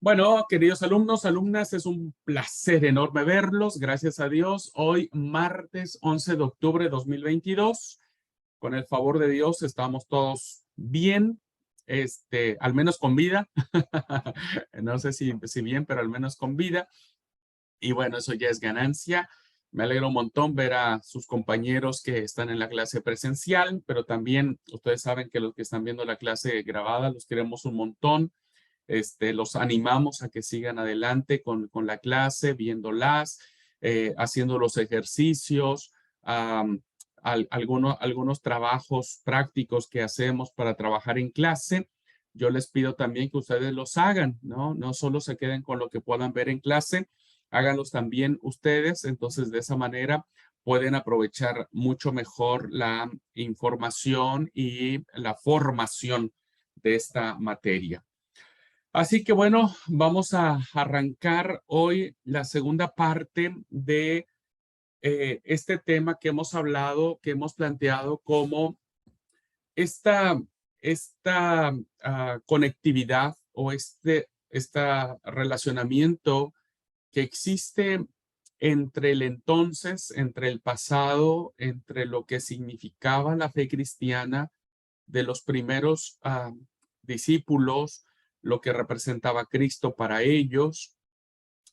Bueno, queridos alumnos, alumnas, es un placer enorme verlos. Gracias a Dios. Hoy, martes 11 de octubre de 2022. Con el favor de Dios, estamos todos bien, al menos con vida. No sé si bien, pero al menos con vida. Y bueno, eso ya es ganancia. Me alegra un montón ver a sus compañeros que están en la clase presencial, pero también ustedes saben que los que están viendo la clase grabada los queremos un montón. Los animamos a que sigan adelante con la clase, viéndolas, haciendo los ejercicios, algunos trabajos prácticos que hacemos para trabajar en clase. Yo les pido también que ustedes los hagan, ¿no? No solo se queden con lo que puedan ver en clase, háganlos también ustedes. Entonces, de esa manera pueden aprovechar mucho mejor la información y la formación de esta materia. Así que bueno, vamos a arrancar hoy la segunda parte de este tema que hemos hablado, que hemos planteado como esta, esta conectividad o relacionamiento que existe entre el entonces, entre el pasado, entre lo que significaba la fe cristiana de los primeros discípulos, lo que representaba Cristo para ellos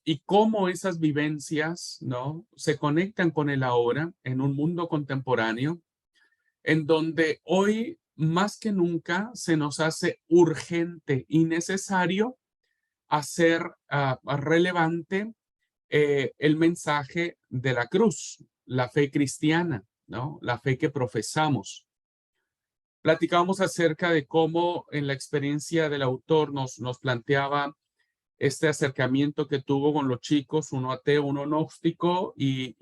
y cómo esas vivencias, ¿no? Se conectan con el ahora en un mundo contemporáneo en donde hoy más que nunca se nos hace urgente y necesario hacer relevante el mensaje de la cruz, la fe cristiana, ¿no? La fe que profesamos. Platicábamos acerca de cómo en la experiencia del autor nos planteaba este acercamiento que tuvo con los chicos, uno ateo, uno gnóstico, y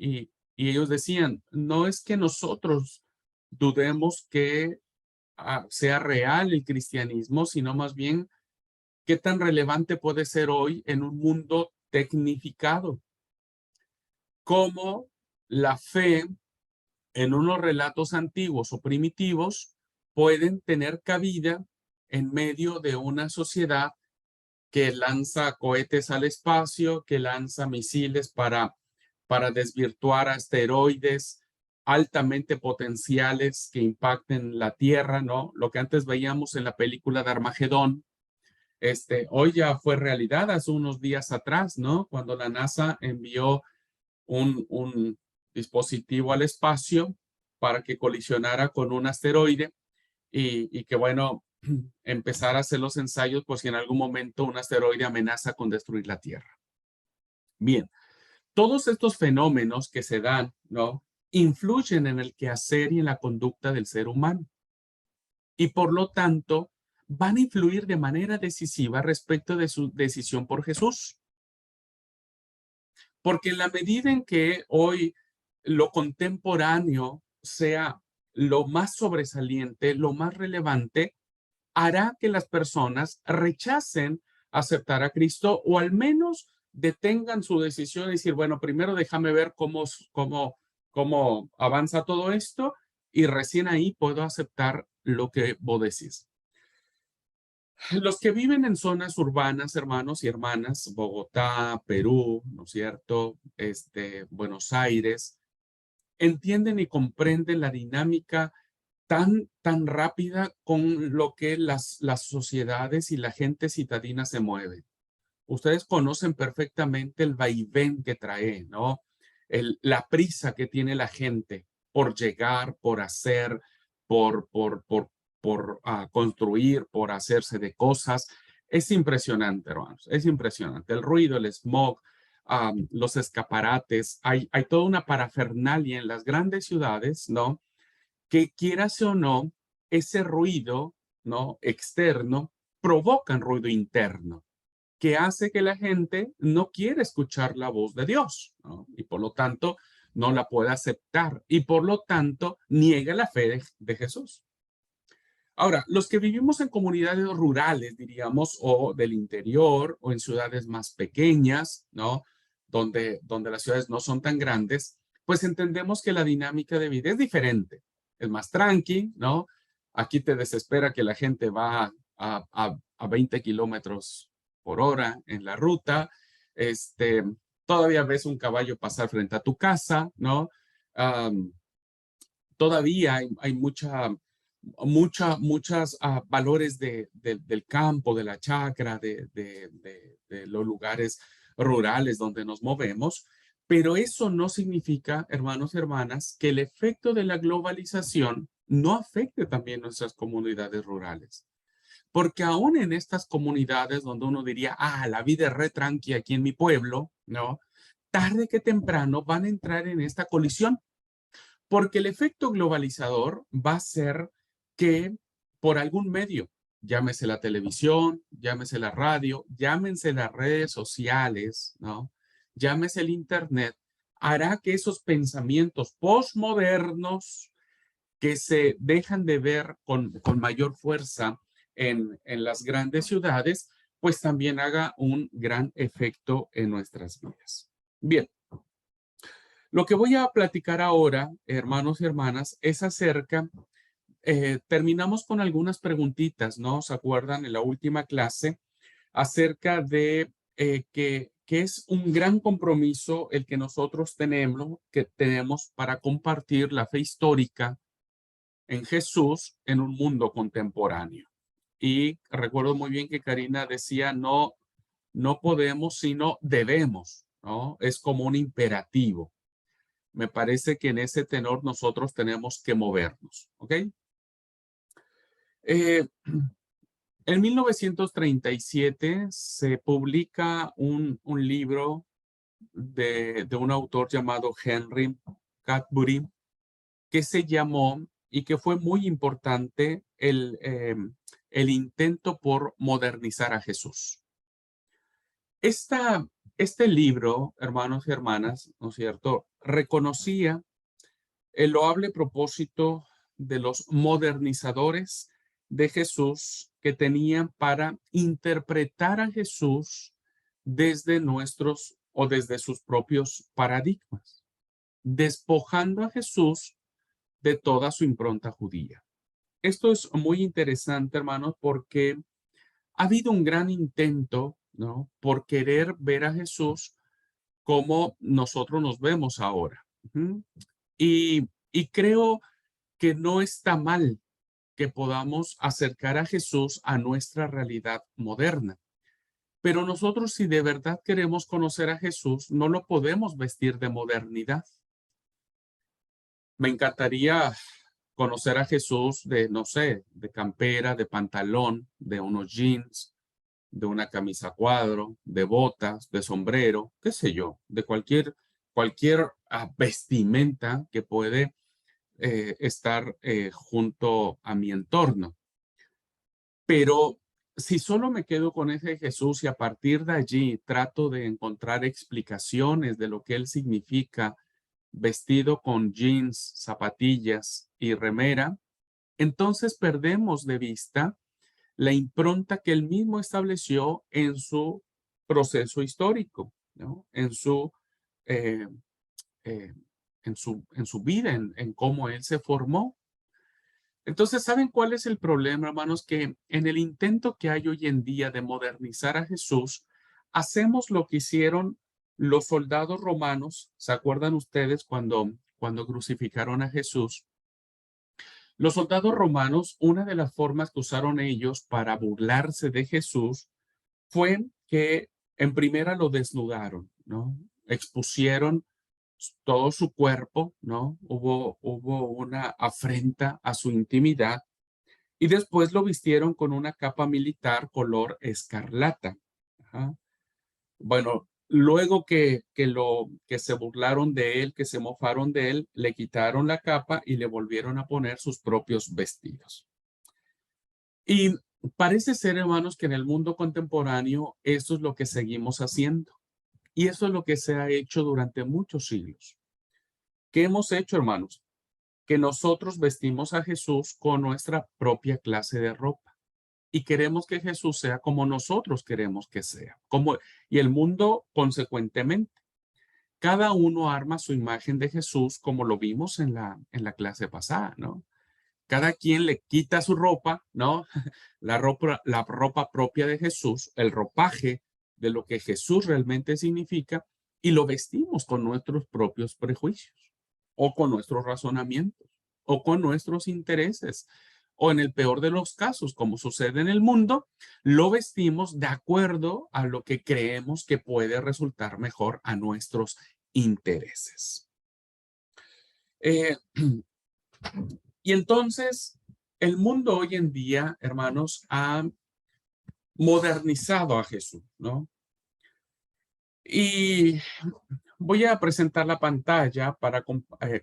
ellos decían, no es que nosotros dudemos que sea real el cristianismo, sino más bien qué tan relevante puede ser hoy en un mundo tecnificado, como la fe en unos relatos antiguos o primitivos pueden tener cabida en medio de una sociedad que lanza cohetes al espacio, que lanza misiles para desvirtuar asteroides altamente potenciales que impacten la Tierra, ¿no? Lo que antes veíamos en la película de Armagedón, hoy ya fue realidad hace unos días atrás, ¿no? Cuando la NASA envió un dispositivo al espacio para que colisionara con un asteroide y que, bueno, empezar a hacer los ensayos por si en algún momento un asteroide amenaza con destruir la Tierra. Bien, todos estos fenómenos que se dan, ¿no? Influyen en el quehacer y en la conducta del ser humano y por lo tanto van a influir de manera decisiva respecto de su decisión por Jesús. Porque en la medida en que hoy lo contemporáneo sea lo más sobresaliente, lo más relevante, hará que las personas rechacen aceptar a Cristo o al menos detengan su decisión y decir, bueno, primero déjame ver cómo avanza todo esto y recién ahí puedo aceptar lo que vos decís. Los que viven en zonas urbanas, hermanos y hermanas, Bogotá, Perú, ¿no es cierto? Buenos Aires, entienden y comprenden la dinámica tan rápida con lo que las sociedades y la gente citadina se mueve. Ustedes conocen perfectamente el vaivén que trae, ¿no? La prisa que tiene la gente por llegar, por hacer, por construir, por hacerse de cosas. Es impresionante, hermanos, es impresionante. El ruido, el smog, los escaparates, hay toda una parafernalia en las grandes ciudades, ¿no? Que quieras o no, ese ruido, ¿no? Externo provoca un ruido interno que hace que la gente no quiera escuchar la voz de Dios, ¿no? Y por lo tanto no la puede aceptar y por lo tanto niega la fe de Jesús. Ahora, los que vivimos en comunidades rurales, diríamos, o del interior, o en ciudades más pequeñas, ¿no? Donde las ciudades no son tan grandes, pues entendemos que la dinámica de vida es diferente. Es más tranqui, ¿no? Aquí te desespera que la gente va a 20 kilómetros por hora en la ruta. Todavía ves un caballo pasar frente a tu casa, ¿no? Am, Todavía hay muchas valores del campo, de la chacra, de los lugares rurales donde nos movemos, pero eso no significa, hermanos y hermanas, que el efecto de la globalización no afecte también nuestras comunidades rurales. Porque aún en estas comunidades donde uno diría, la vida es re tranqui aquí en mi pueblo, ¿no? Tarde que temprano van a entrar en esta colisión, porque el efecto globalizador va a ser que por algún medio, llámese la televisión, llámese la radio, llámense las redes sociales, ¿no? Llámese el internet, hará que esos pensamientos postmodernos que se dejan de ver con mayor fuerza en las grandes ciudades, pues también haga un gran efecto en nuestras vidas. Bien, lo que voy a platicar ahora, hermanos y hermanas, es acerca, terminamos con algunas preguntitas, ¿no? ¿Se acuerdan en la última clase acerca de que es un gran compromiso el que nosotros tenemos para compartir la fe histórica en Jesús en un mundo contemporáneo? Y recuerdo muy bien que Karina decía, no, no podemos, sino debemos, ¿no? Es como un imperativo. Me parece que en ese tenor nosotros tenemos que movernos, ¿ok? Eh, en 1937 se publica un libro de un autor llamado Henry Cadbury, que se llamó y que fue muy importante el intento por modernizar a Jesús. Este libro, hermanos y hermanas, ¿no es cierto?, reconocía el loable propósito de los modernizadores de Jesús que tenían para interpretar a Jesús desde nuestros o desde sus propios paradigmas, despojando a Jesús de toda su impronta judía. Esto es muy interesante, hermanos, porque ha habido un gran intento, ¿no?, por querer ver a Jesús como nosotros nos vemos ahora. Y creo que no está mal que podamos acercar a Jesús a nuestra realidad moderna. Pero nosotros, si de verdad queremos conocer a Jesús, no lo podemos vestir de modernidad. Me encantaría conocer a Jesús de, no sé, de campera, de pantalón, de unos jeans, de una camisa a cuadro, de botas, de sombrero, qué sé yo, de cualquier vestimenta que puede estar junto a mi entorno. Pero si solo me quedo con ese Jesús y a partir de allí trato de encontrar explicaciones de lo que él significa vestido con jeans, zapatillas y remera, entonces perdemos de vista la impronta que él mismo estableció en su proceso histórico, ¿no? Eh, eh, en su vida, en cómo él se formó. Entonces, ¿saben cuál es el problema, hermanos? Que en el intento que hay hoy en día de modernizar a Jesús, hacemos lo que hicieron los soldados romanos. ¿Se acuerdan ustedes cuando crucificaron a Jesús? Los soldados romanos, una de las formas que usaron ellos para burlarse de Jesús fue que en primera lo desnudaron, ¿no? Expusieron todo su cuerpo, ¿no? Hubo una afrenta a su intimidad y después lo vistieron con una capa militar color escarlata. Ajá. Bueno, luego que se burlaron de él, que se mofaron de él, le quitaron la capa y le volvieron a poner sus propios vestidos. Y parece ser, hermanos, que en el mundo contemporáneo eso es lo que seguimos haciendo. Y eso es lo que se ha hecho durante muchos siglos. ¿Qué hemos hecho, hermanos? Que nosotros vestimos a Jesús con nuestra propia clase de ropa y queremos que Jesús sea como nosotros queremos que sea, y el mundo consecuentemente. Cada uno arma su imagen de Jesús como lo vimos en la clase pasada, ¿no? Cada quien le quita su ropa, ¿no? La ropa propia de Jesús, el ropaje de lo que Jesús realmente significa y lo vestimos con nuestros propios prejuicios o con nuestros razonamientos o con nuestros intereses o en el peor de los casos, como sucede en el mundo, lo vestimos de acuerdo a lo que creemos que puede resultar mejor a nuestros intereses. Eh, y entonces, el mundo hoy en día, hermanos, ha modernizado a Jesús, ¿no? Y voy a presentar la pantalla para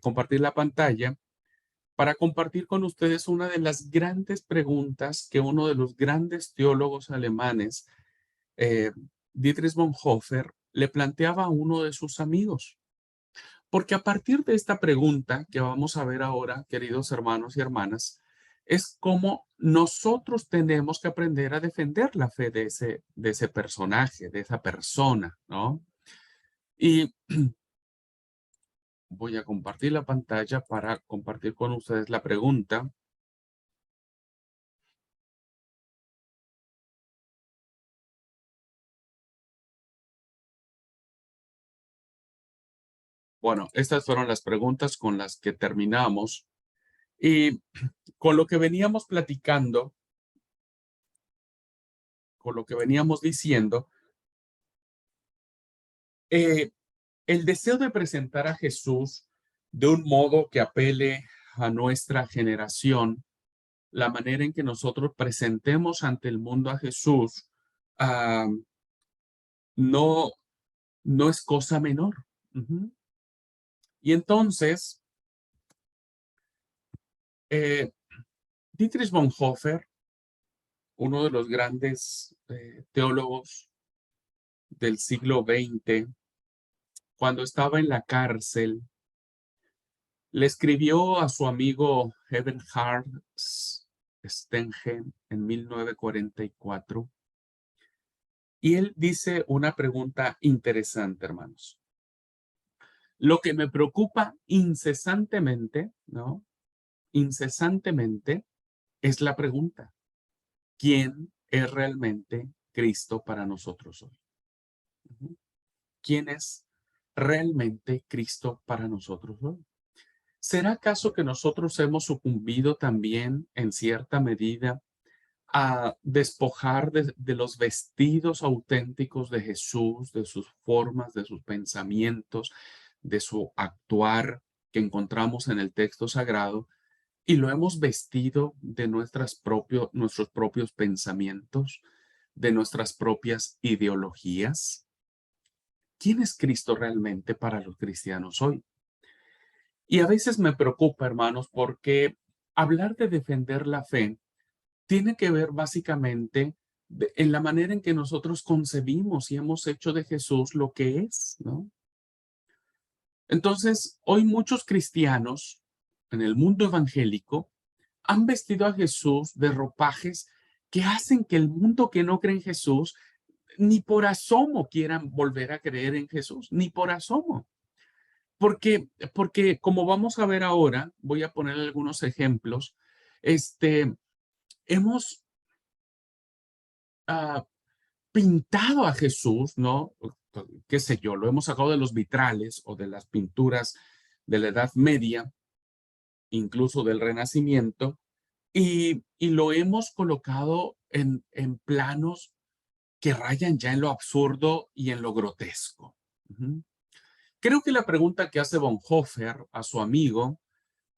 compartir la pantalla para compartir con ustedes una de las grandes preguntas que uno de los grandes teólogos alemanes, eh, Dietrich Bonhoeffer, le planteaba a uno de sus amigos. Porque a partir de esta pregunta que vamos a ver ahora, queridos hermanos y hermanas, es cómo nosotros tenemos que aprender a defender la fe de ese personaje, de esa persona, ¿no? Y voy a compartir la pantalla para compartir con ustedes la pregunta. Bueno, estas fueron las preguntas con las que terminamos y con lo que veníamos platicando, con lo que veníamos diciendo, eh, el deseo de presentar a Jesús de un modo que apele a nuestra generación, la manera en que nosotros presentemos ante el mundo a Jesús, ah, no, no es cosa menor. Ujú. Y entonces, eh, Dietrich Bonhoeffer, uno de los grandes teólogos del siglo XX, cuando estaba en la cárcel, le escribió a su amigo Eberhard Stenge en 1944 y él dice una pregunta interesante, hermanos. Lo que me preocupa incesantemente, ¿no? Incesantemente es la pregunta, ¿quién es realmente Cristo para nosotros hoy? ¿Quién es realmente Cristo para nosotros hoy? ¿Será acaso que nosotros hemos sucumbido también en cierta medida a despojar de los vestidos auténticos de Jesús, de sus formas, de sus pensamientos, de su actuar que encontramos en el texto sagrado, y lo hemos vestido de nuestros propios pensamientos, de nuestras propias ideologías? ¿Quién es Cristo realmente para los cristianos hoy? Y a veces me preocupa, hermanos, porque hablar de defender la fe tiene que ver básicamente en la manera en que nosotros concebimos y hemos hecho de Jesús lo que es, ¿no? Entonces, hoy muchos cristianos en el mundo evangélico han vestido a Jesús de ropajes que hacen que el mundo que no cree en Jesús ni por asomo quieran volver a creer en Jesús, ni por asomo. Porque como vamos a ver ahora, voy a poner algunos ejemplos, hemos ah, pintado a Jesús, ¿no? Qué sé yo, lo hemos sacado de los vitrales o de las pinturas de la Edad Media, incluso del Renacimiento, y lo hemos colocado en planos que rayan ya en lo absurdo y en lo grotesco. Ujú. Creo que la pregunta que hace Bonhoeffer a su amigo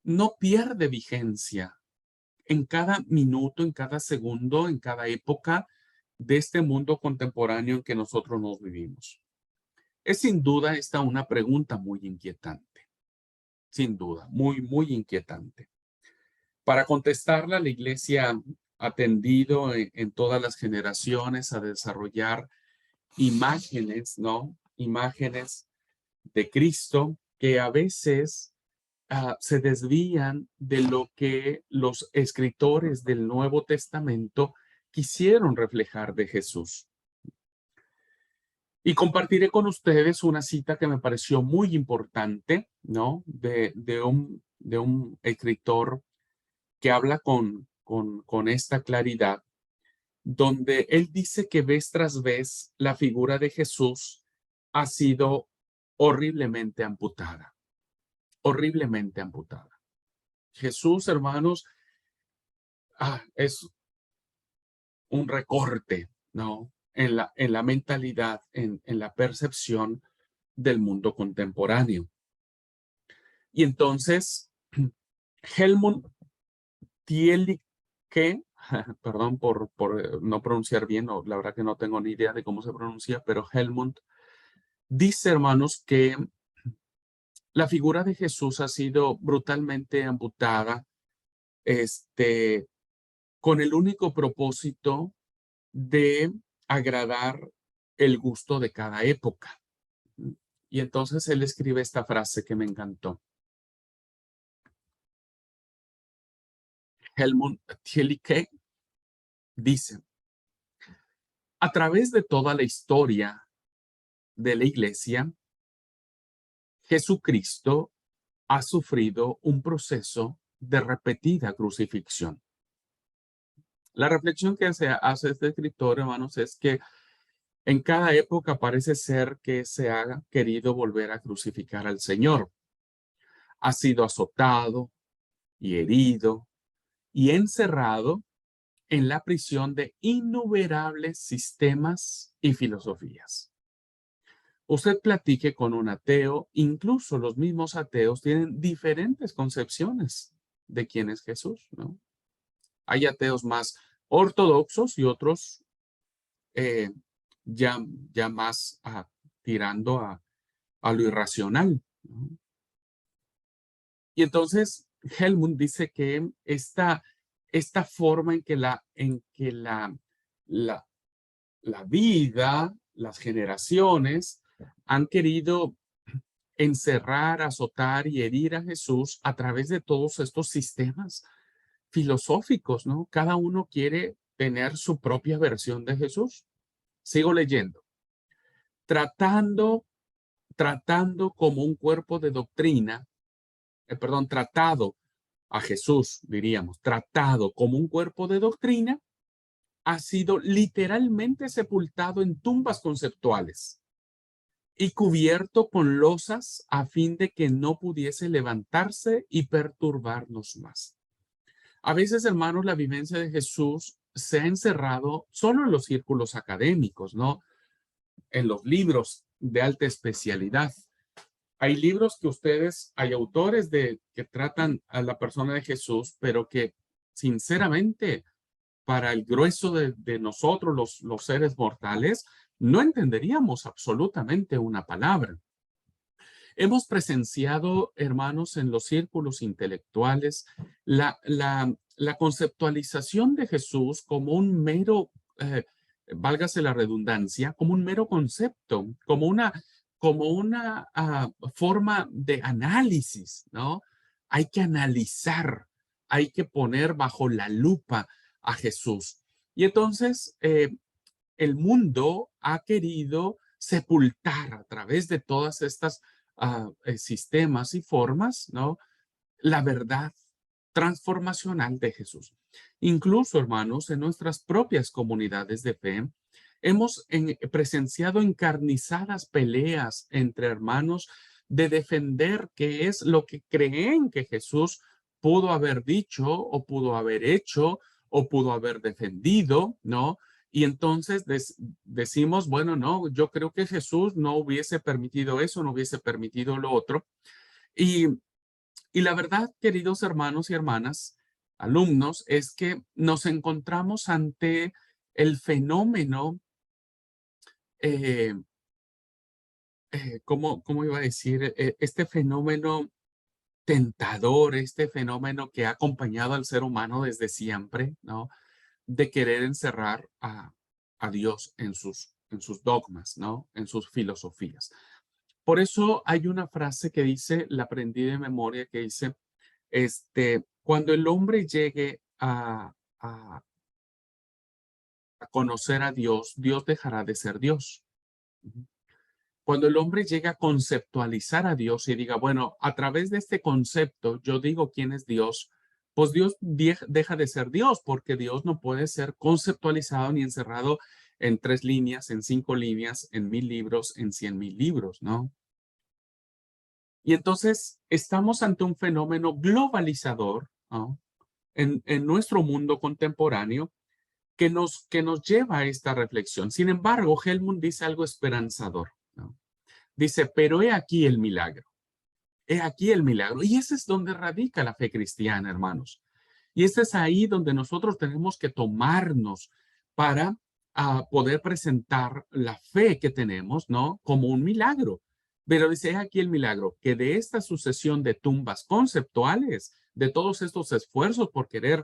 no pierde vigencia en cada minuto, en cada segundo, en cada época de este mundo contemporáneo en que nosotros nos vivimos. Es sin duda esta una pregunta muy inquietante, sin duda, muy, muy inquietante. Para contestarla, la Iglesia ha tendido en todas las generaciones a desarrollar imágenes, ¿no? Imágenes de Cristo que a veces se desvían de lo que los escritores del Nuevo Testamento quisieron reflejar de Jesús. Y compartiré con ustedes una cita que me pareció muy importante, ¿no? De un escritor que habla con esta claridad donde él dice que vez tras vez la figura de Jesús ha sido horriblemente amputada, horriblemente amputada. Jesús, hermanos, es un recorte, ¿no? En la mentalidad, en la percepción del mundo contemporáneo. Y entonces, Helmut Thielicke, perdón por no pronunciar bien, o la verdad que no tengo ni idea de cómo se pronuncia, pero Helmut dice, hermanos, que la figura de Jesús ha sido brutalmente amputada, con el único propósito de agradar el gusto de cada época. Y entonces él escribe esta frase que me encantó. Helmut Thielicke dice: a través de toda la historia de la iglesia, Jesucristo ha sufrido un proceso de repetida crucifixión. La reflexión que hace este escritor, hermanos, es que en cada época parece ser que se ha querido volver a crucificar al Señor. Ha sido azotado y herido y encerrado en la prisión de innumerables sistemas y filosofías. Usted platique con un ateo, incluso los mismos ateos tienen diferentes concepciones de quién es Jesús, ¿no? Hay ateos más ortodoxos y otros eh, ya, ya más tirando a lo irracional, ¿no? Y entonces Helmut dice que esta forma en que la vida, las generaciones han querido encerrar, azotar y herir a Jesús a través de todos estos sistemas filosóficos, ¿no? Cada uno quiere tener su propia versión de Jesús. Sigo leyendo. Tratando, tratando como un cuerpo de doctrina, tratado a Jesús, diríamos, tratado como un cuerpo de doctrina, ha sido literalmente sepultado en tumbas conceptuales y cubierto con losas a fin de que no pudiese levantarse y perturbarnos más. A veces, hermanos, la vivencia de Jesús se ha encerrado solo en los círculos académicos, ¿no? En los libros de alta especialidad. Hay libros que hay autores que tratan a la persona de Jesús, pero que sinceramente para el grueso de nosotros, los seres mortales, no entenderíamos absolutamente una palabra. Hemos presenciado, hermanos, en los círculos intelectuales, la conceptualización de Jesús como un mero, válgase la redundancia, como un mero concepto, como una forma de análisis, ¿no? Hay que analizar, hay que poner bajo la lupa a Jesús. Y entonces el mundo ha querido sepultar a través de todas estas sistemas y formas, ¿no? La verdad transformacional de Jesús. Incluso, hermanos, en nuestras propias comunidades de fe, hemos presenciado encarnizadas peleas entre hermanos de defender qué es lo que creen que Jesús pudo haber dicho o pudo haber hecho o pudo haber defendido, ¿no? Y entonces decimos, bueno, no, yo creo que Jesús no hubiese permitido eso, no hubiese permitido lo otro. Y, y la verdad, queridos hermanos y hermanas, alumnos, es que nos encontramos ante el fenómeno, eh, ¿cómo iba a decir? Este fenómeno tentador, este fenómeno que ha acompañado al ser humano desde siempre, ¿no? De querer encerrar a Dios en sus dogmas, ¿no? En sus filosofías. Por eso hay una frase que dice, la aprendí de memoria, que dice, cuando el hombre llegue a conocer a Dios, Dios dejará de ser Dios. Cuando el hombre llega a conceptualizar a Dios y diga, bueno, a través de este concepto yo digo quién es Dios, pues Dios deja de ser Dios, porque Dios no puede ser conceptualizado ni encerrado en 3 líneas, en 5 líneas, en 1000 libros, en 100,000 libros, ¿no? Y entonces estamos ante un fenómeno globalizador, ¿no? En nuestro mundo contemporáneo que nos lleva a esta reflexión. Sin embargo, Helmut dice algo esperanzador, ¿no? Dice, pero he aquí el milagro. He aquí el milagro. Y ese es donde radica la fe cristiana, hermanos. Y este es ahí donde nosotros tenemos que tomarnos para poder presentar la fe que tenemos, ¿no? Como un milagro. Pero dice "He aquí el milagro, que de esta sucesión de tumbas conceptuales, de todos estos esfuerzos por querer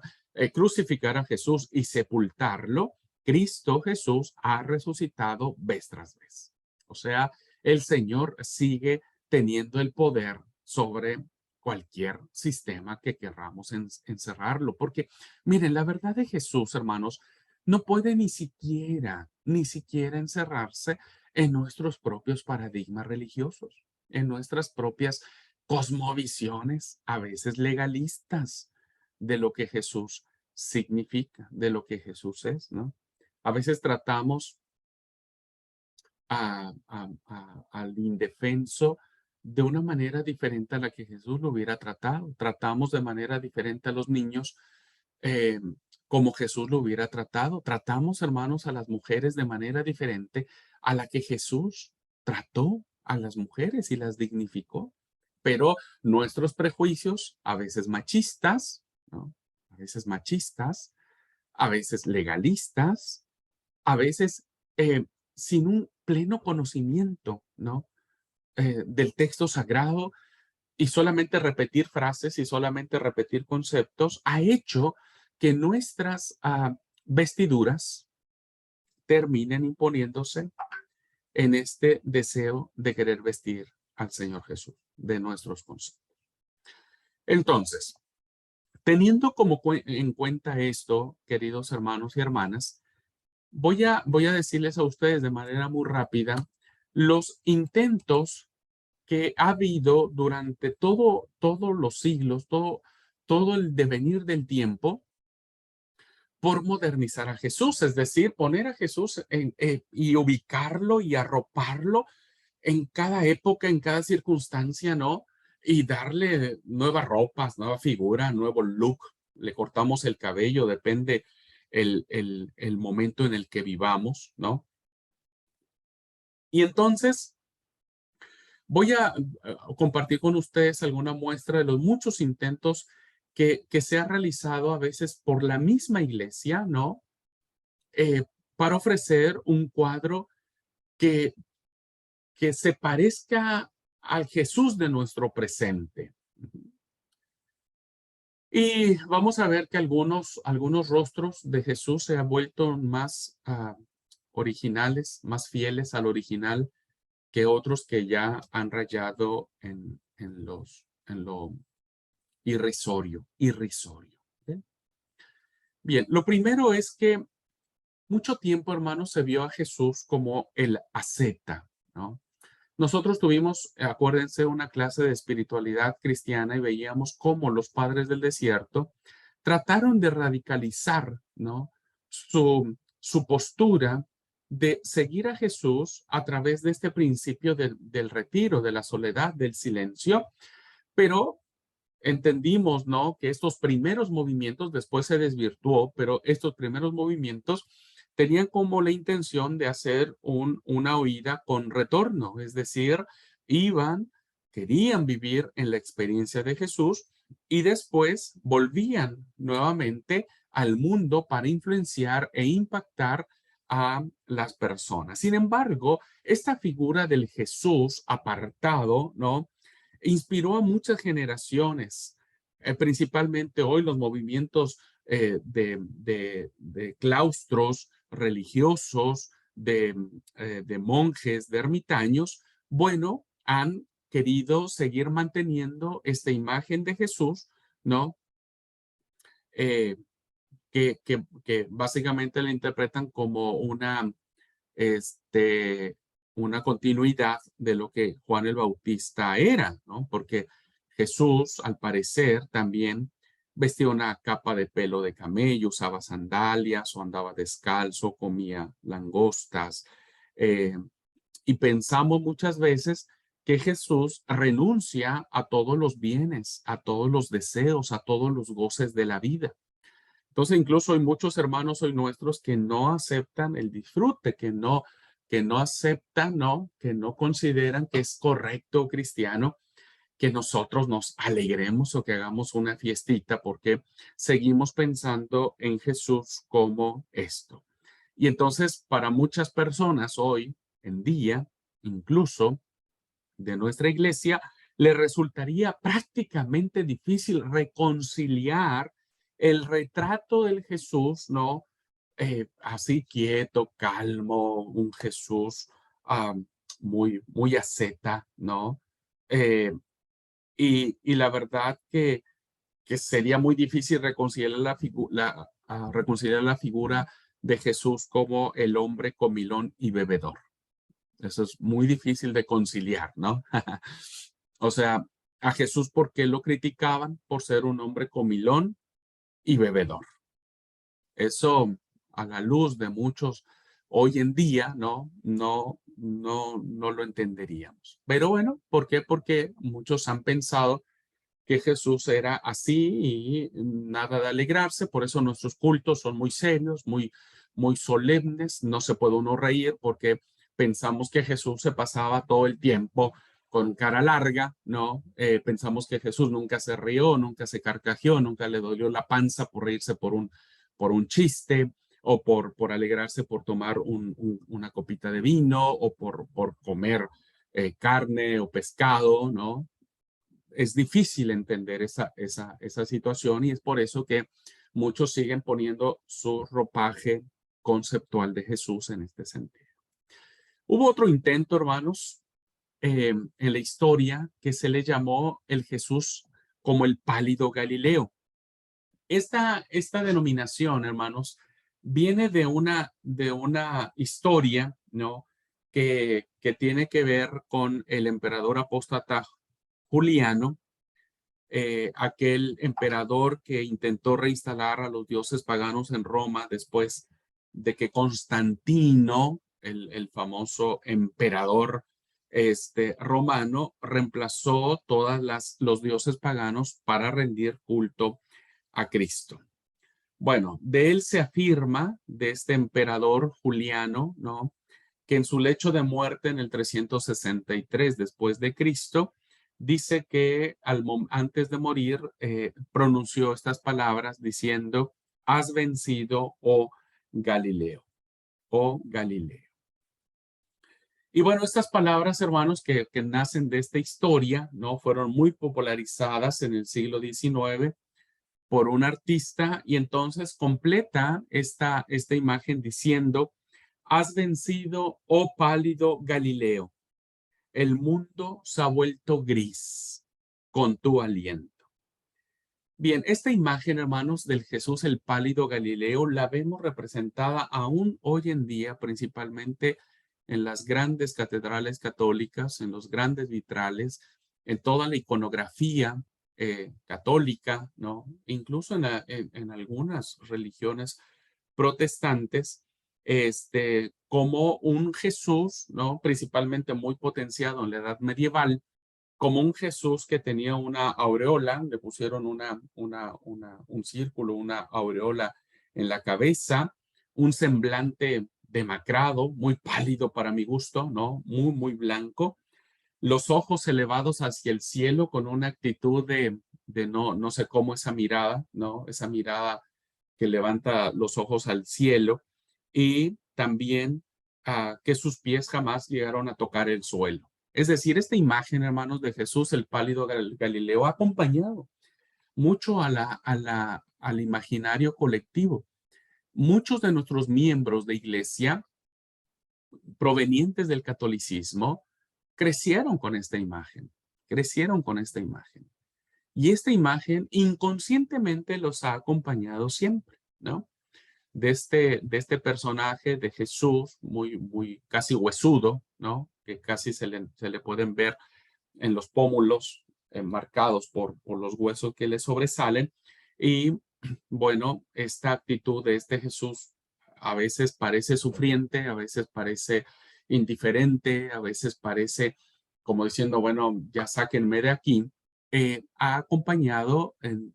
crucificar a Jesús y sepultarlo, Cristo Jesús ha resucitado vez tras vez. O sea, el Señor sigue teniendo el poder sobre cualquier sistema que querramos encerrarlo. Porque, miren, la verdad de Jesús, hermanos, no puede ni siquiera encerrarse en nuestros propios paradigmas religiosos, en nuestras propias cosmovisiones, a veces legalistas, de lo que Jesús significa, de lo que Jesús es, ¿no? A veces tratamos al indefenso de una manera diferente a la que Jesús lo hubiera tratado. Tratamos de manera diferente a los niños eh, como Jesús lo hubiera tratado. Tratamos, hermanos, a las mujeres de manera diferente a la que Jesús trató a las mujeres y las dignificó. Pero nuestros prejuicios, a veces machistas, ¿no? A veces machistas, a veces legalistas, a veces sin un pleno conocimiento, ¿no? Del texto sagrado y solamente repetir frases y solamente repetir conceptos ha hecho que nuestras vestiduras terminen imponiéndose en este deseo de querer vestir al Señor Jesús de nuestros conceptos. Entonces, teniendo en cuenta esto, queridos hermanos y hermanas, voy a decirles a ustedes de manera muy rápida los intentos que ha habido durante todos los siglos, todo el devenir del tiempo por modernizar a Jesús, es decir, poner a Jesús y ubicarlo y arroparlo en cada época, en cada circunstancia, ¿no? Y darle nuevas ropas, nueva figura, nuevo look. Le cortamos el cabello, depende el momento en el que vivamos, ¿no? Y entonces voy a compartir con ustedes alguna muestra de los muchos intentos que se ha realizado a veces por la misma iglesia, ¿no? Para ofrecer un cuadro que, que se parezca al Jesús de nuestro presente. Y vamos a ver que algunos rostros de Jesús se han vuelto más originales, más fieles al original que otros que ya han rayado en lo irrisorio. ¿Ok? Bien, lo primero es que mucho tiempo, hermanos, se vio a Jesús como el asceta, ¿no? Nosotros tuvimos, acuérdense, una clase de espiritualidad cristiana y veíamos cómo los padres del desierto trataron de radicalizar, ¿no? Su postura de seguir a Jesús a través de este principio del retiro, de la soledad, del silencio, pero entendimos, ¿no? Que estos primeros movimientos, después se desvirtuó, pero estos primeros movimientos tenían como la intención de hacer una huida con retorno, es decir, querían vivir en la experiencia de Jesús y después volvían nuevamente al mundo para influenciar e impactar a las personas. Sin embargo, esta figura del Jesús apartado, ¿no? Inspiró a muchas generaciones, principalmente hoy los movimientos de claustros religiosos, de monjes, de ermitaños, bueno, han querido seguir manteniendo esta imagen de Jesús, ¿no? Eh, que básicamente la interpretan como este, una continuidad de lo que Juan el Bautista era, ¿no? Porque Jesús, al parecer, también Vestía una capa de pelo de camello, usaba sandalias o andaba descalzo, comía langostas. eh, y pensamos muchas veces que Jesús renuncia a todos los bienes, a todos los deseos, a todos los goces de la vida. Entonces, incluso hay muchos hermanos hoy nuestros que no aceptan el disfrute, que no aceptan, ¿no? Que no consideran que es correcto cristiano que nosotros nos alegremos o que hagamos una fiestita porque seguimos pensando en Jesús como esto. Y entonces, para muchas personas hoy en día, incluso de nuestra iglesia, le resultaría prácticamente difícil reconciliar el retrato del Jesús, ¿no? Así quieto, calmo, un Jesús ah, muy asceta, ¿no? Eh, y la verdad que sería muy difícil reconciliar reconciliar la figura de Jesús como el hombre comilón y bebedor. Eso es muy difícil de conciliar, ¿no? O sea, a Jesús, ¿por qué lo criticaban? Por ser un hombre comilón y bebedor. Eso, a la luz de muchos hoy en día, no lo entenderíamos. Pero bueno, ¿por qué? Porque muchos han pensado que Jesús era así y nada de alegrarse, por eso nuestros cultos son muy serios, muy solemnes, no se puede uno reír porque pensamos que Jesús se pasaba todo el tiempo con cara larga, ¿no? Pensamos que Jesús nunca se rió, nunca se carcajeó, nunca le dolió la panza por reírse por un chiste o por alegrarse por tomar una copita de vino o por comer carne o pescado, ¿no? Es difícil entender esa situación y es por eso que muchos siguen poniendo su ropaje conceptual de Jesús en este sentido. Hubo otro intento, hermanos, en la historia que se le llamó el Jesús como el pálido Galileo. Esta denominación, hermanos, viene de una historia, ¿no? Que tiene que ver con el emperador apóstata Juliano, aquel emperador que intentó reinstalar a los dioses paganos en Roma después de que Constantino, el famoso emperador romano, reemplazó los dioses paganos para rendir culto a Cristo. Bueno, de él se afirma, de este emperador Juliano, ¿no? Que en su lecho de muerte en el 363 después de Cristo, dice que antes de morir pronunció estas palabras diciendo, has vencido, oh Galileo, oh Galileo. Y bueno, estas palabras, hermanos, que nacen de esta historia, ¿no? Fueron muy popularizadas en el siglo XIX por un artista y entonces completa esta imagen diciendo, has vencido, oh pálido Galileo, el mundo se ha vuelto gris con tu aliento. Bien, esta imagen, hermanos, del Jesús el pálido Galileo, la vemos representada aún hoy en día, principalmente en las grandes catedrales católicas, en los grandes vitrales, en toda la iconografía católica, ¿no? Incluso en algunas religiones protestantes, como un Jesús, ¿no? Principalmente muy potenciado en la edad medieval, como un Jesús que tenía una aureola, le pusieron un círculo, una aureola en la cabeza, un semblante demacrado, muy pálido para mi gusto, ¿no? Muy blanco, los ojos elevados hacia el cielo con una actitud de no sé cómo esa mirada, ¿no? Esa mirada que levanta los ojos al cielo y también que sus pies jamás llegaron a tocar el suelo. Es decir, esta imagen, hermanos, de Jesús, el pálido Galileo, ha acompañado mucho al imaginario colectivo. Muchos de nuestros miembros de iglesia provenientes del catolicismo crecieron con esta imagen, crecieron con esta imagen. Y esta imagen inconscientemente los ha acompañado siempre, ¿no? De este personaje de Jesús, muy casi huesudo, ¿no? Que casi se le pueden ver en los pómulos marcados por los huesos que le sobresalen, Y bueno, esta actitud de este Jesús a veces parece sufriente, a veces parece indiferente, a veces parece como diciendo, bueno, ya sáquenme de aquí, ha acompañado en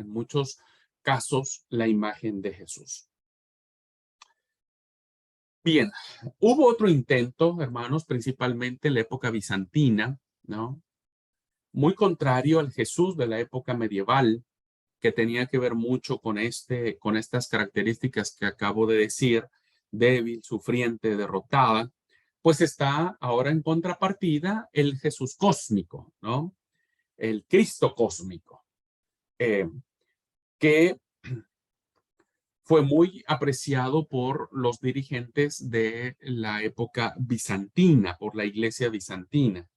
muchos casos la imagen de Jesús. Bien, hubo otro intento, hermanos, principalmente en la época bizantina, ¿no? Muy contrario al Jesús de la época medieval, que tenía que ver mucho con estas características que acabo de decir, débil, sufriente, derrotada, pues está ahora en contrapartida el Jesús cósmico, ¿no? El Cristo cósmico, eh, que fue muy apreciado por los dirigentes de la época bizantina, por la iglesia bizantina.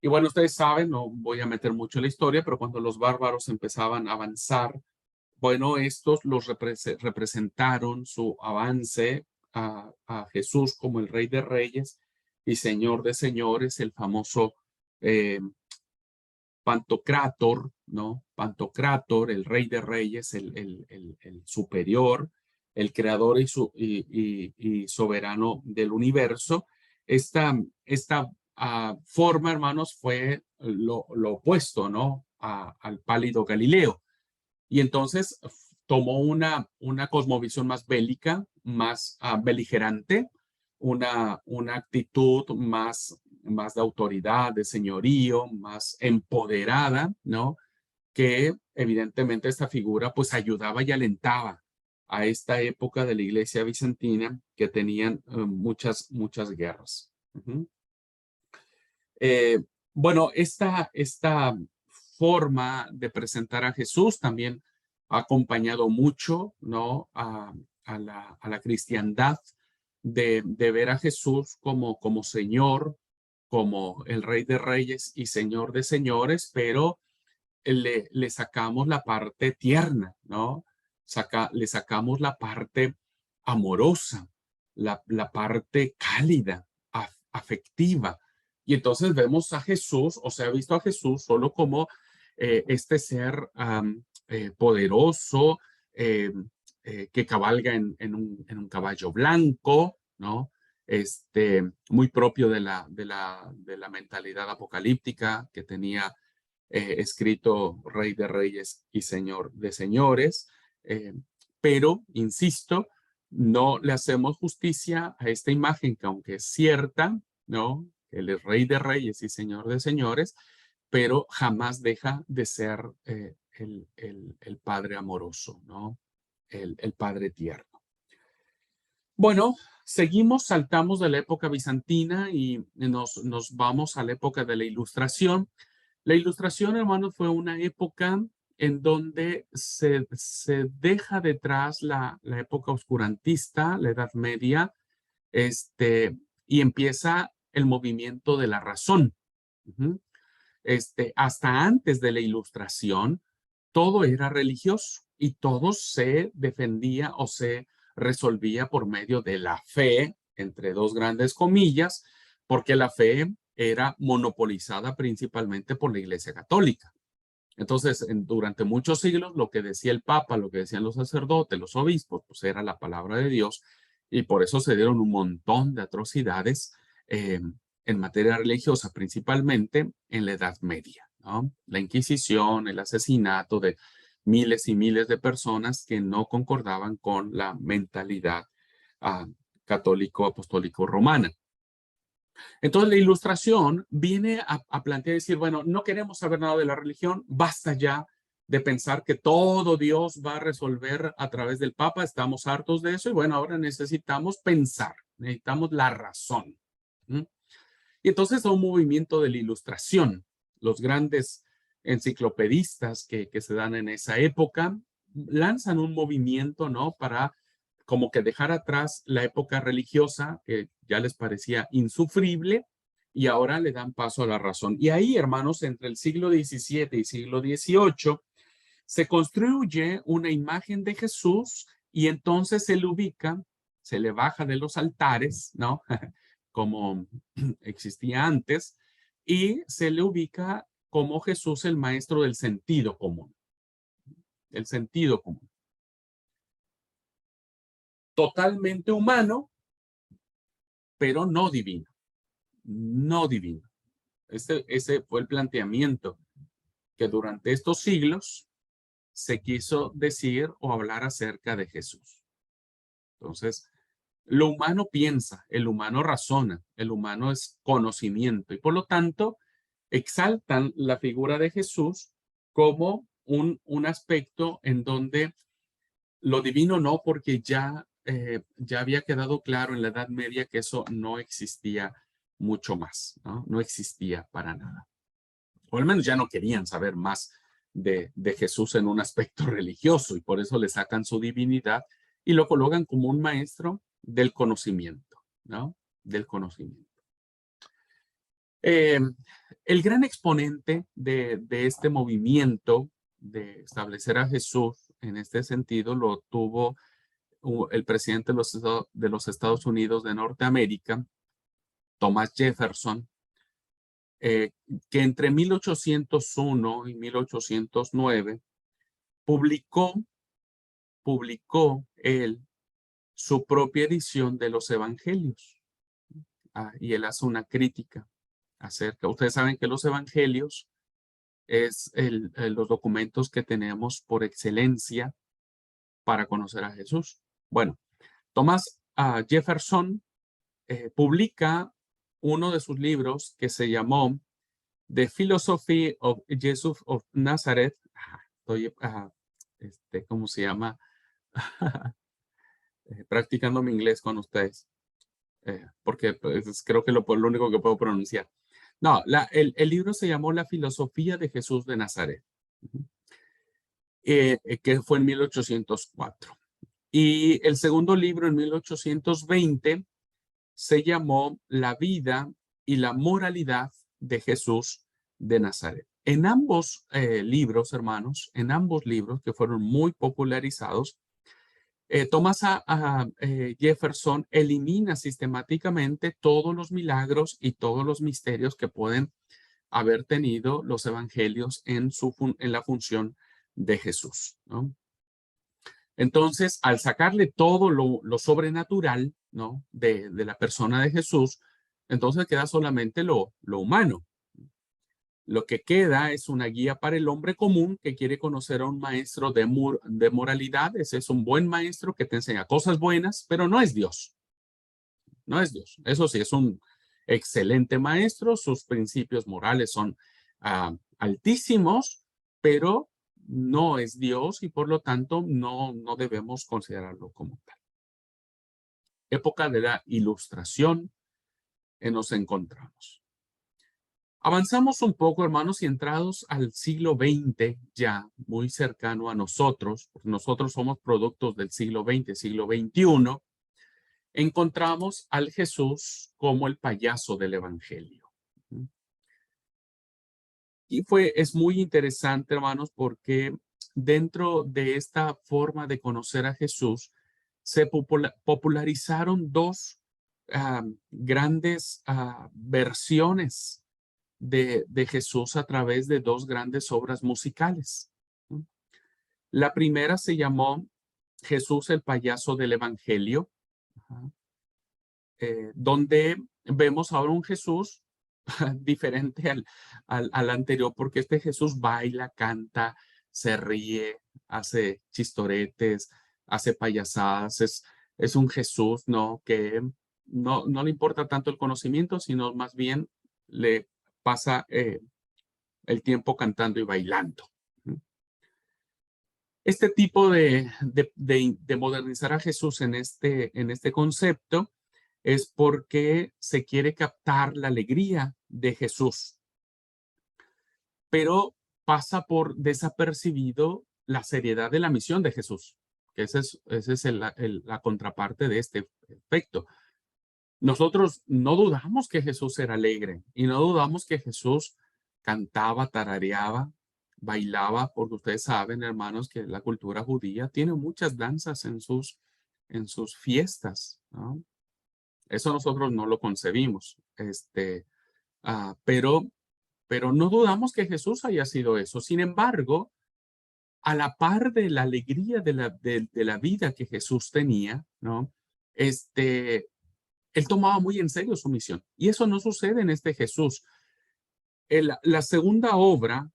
Y bueno, ustedes saben, no voy a meter mucho en la historia, pero cuando los bárbaros empezaban a avanzar, bueno, estos los representaron su avance a Jesús como el Rey de Reyes y Señor de Señores, el famoso eh, Pantocrátor, ¿no? Pantocrátor, el Rey de Reyes, el superior, el creador y soberano del universo. Esta forma, hermanos, fue lo opuesto, ¿no? Al pálido Galileo. Y entonces tomó una cosmovisión más bélica, más beligerante, una actitud más de autoridad, de señorío, más empoderada, ¿no? Que evidentemente esta figura pues ayudaba y alentaba a esta época de la iglesia bizantina que tenían muchas guerras. Eh, bueno, esta forma de presentar a Jesús también ha acompañado mucho, ¿no? A la cristiandad de ver a Jesús como Señor, como el Rey de Reyes y Señor de Señores, pero le sacamos la parte tierna, ¿no? Le sacamos la parte amorosa, la parte cálida, afectiva. Y entonces vemos a Jesús, o se ha visto a Jesús solo como este ser poderoso, eh, que cabalga en un caballo blanco, ¿no? Muy propio de la mentalidad apocalíptica que tenía escrito Rey de Reyes y Señor de Señores, pero, insisto, no le hacemos justicia a esta imagen que aunque es cierta, ¿no? Él es Rey de Reyes y Señor de Señores, pero jamás deja de ser el Padre amoroso, ¿no? El Padre tierno. Bueno, seguimos, saltamos de la época bizantina y nos vamos a la época de la Ilustración. La Ilustración, hermanos, fue una época en donde se deja detrás la época oscurantista, la Edad Media, y empieza el movimiento de la razón. Ujú. Hasta antes de la Ilustración, todo era religioso y todo se defendía o se resolvía por medio de la fe, entre dos grandes comillas, porque la fe era monopolizada principalmente por la Iglesia Católica. Entonces, durante muchos siglos, lo que decía el Papa, lo que decían los sacerdotes, los obispos, pues era la palabra de Dios, y por eso se dieron un montón de atrocidades eh, en materia religiosa, principalmente en la Edad Media, ¿no? La Inquisición, el asesinato de miles y miles de personas que no concordaban con la mentalidad ah, católico-apostólico-romana. Entonces, la Ilustración viene a plantear y decir, bueno, no queremos saber nada de la religión, basta ya de pensar que todo Dios va a resolver a través del Papa, estamos hartos de eso y bueno, ahora necesitamos pensar, necesitamos la razón. ¿Mm? Y entonces un movimiento de la Ilustración, los grandes enciclopedistas que se dan en esa época, lanzan un movimiento, ¿no? Para como que dejar atrás la época religiosa que ya les parecía insufrible y ahora le dan paso a la razón. Y ahí, hermanos, entre el siglo XVII y siglo XVIII, se construye una imagen de Jesús y entonces se le ubica, se le baja de los altares, ¿no? Como existía antes, y se le ubica como Jesús el maestro del sentido común. el sentido común. Totalmente humano, pero no divino. No divino. Ese fue el planteamiento que durante estos siglos se quiso decir o hablar acerca de Jesús. Entonces, lo humano piensa, el humano razona, el humano es conocimiento y por lo tanto exaltan la figura de Jesús como un aspecto en donde lo divino no, porque ya había quedado claro en la Edad Media que eso no existía mucho más, ¿no? No existía para nada. O al menos ya no querían saber más de Jesús en un aspecto religioso y por eso le sacan su divinidad y lo colocan como un maestro del conocimiento, ¿no? Del conocimiento. El gran exponente de este movimiento de establecer a Jesús en este sentido lo tuvo el presidente de los Estados Unidos de Norteamérica, Thomas Jefferson, que entre 1801 y 1809 publicó él su propia edición de los evangelios. Y él hace una crítica acerca. Ustedes saben que los evangelios es los documentos que tenemos por excelencia para conocer a Jesús. Bueno, Thomas Jefferson publica uno de sus libros que se llamó The Philosophy of Jesus of Nazareth. Estoy, ¿cómo se llama? Practicando mi inglés con ustedes, porque pues, creo que lo único que puedo pronunciar. No, el libro se llamó La Filosofía de Jesús de Nazaret, que fue en 1804. Y el segundo libro en 1820 se llamó La vida y la moralidad de Jesús de Nazaret. En ambos libros, hermanos, en ambos libros que fueron muy popularizados, Thomas Jefferson elimina sistemáticamente todos los milagros y todos los misterios que pueden haber tenido los evangelios en la función de Jesús, ¿no? Entonces, al sacarle todo lo sobrenatural, ¿no? de la persona de Jesús, entonces queda solamente lo humano. Lo que queda es una guía para el hombre común que quiere conocer a un maestro de moralidad. Ese es un buen maestro que te enseña cosas buenas, pero no es Dios. No es Dios. Eso sí, es un excelente maestro. Sus principios morales son altísimos, pero no es Dios y por lo tanto no debemos considerarlo como tal. Época de la Ilustración nos encontramos. Avanzamos un poco, hermanos, y entrados al siglo XX, ya muy cercano a nosotros, nosotros somos productos del siglo XX, siglo XXI, encontramos al Jesús como el payaso del Evangelio. Y es muy interesante, hermanos, porque dentro de esta forma de conocer a Jesús, se popularizaron dos grandes versiones de Jesús a través de dos grandes obras musicales. La primera se llamó Jesús el payaso del Evangelio, donde vemos ahora un Jesús diferente al anterior, porque este Jesús baila, canta, se ríe, hace chistoretes, hace payasadas, es un Jesús, ¿no? Que no le importa tanto el conocimiento, sino más bien le pasa el tiempo cantando y bailando. Este tipo de modernizar a Jesús en este concepto es porque se quiere captar la alegría de Jesús, pero pasa por desapercibido la seriedad de la misión de Jesús, que esa es la contraparte de este efecto. Nosotros no dudamos que Jesús era alegre y no dudamos que Jesús cantaba, tarareaba, bailaba, porque ustedes saben, hermanos, que la cultura judía tiene muchas danzas en sus fiestas, ¿no? Eso nosotros no lo concebimos, pero no dudamos que Jesús haya sido eso. Sin embargo, a la par de la alegría de la vida que Jesús tenía, ¿no? Él tomaba muy en serio su misión. Y eso no sucede en este Jesús. La segunda obra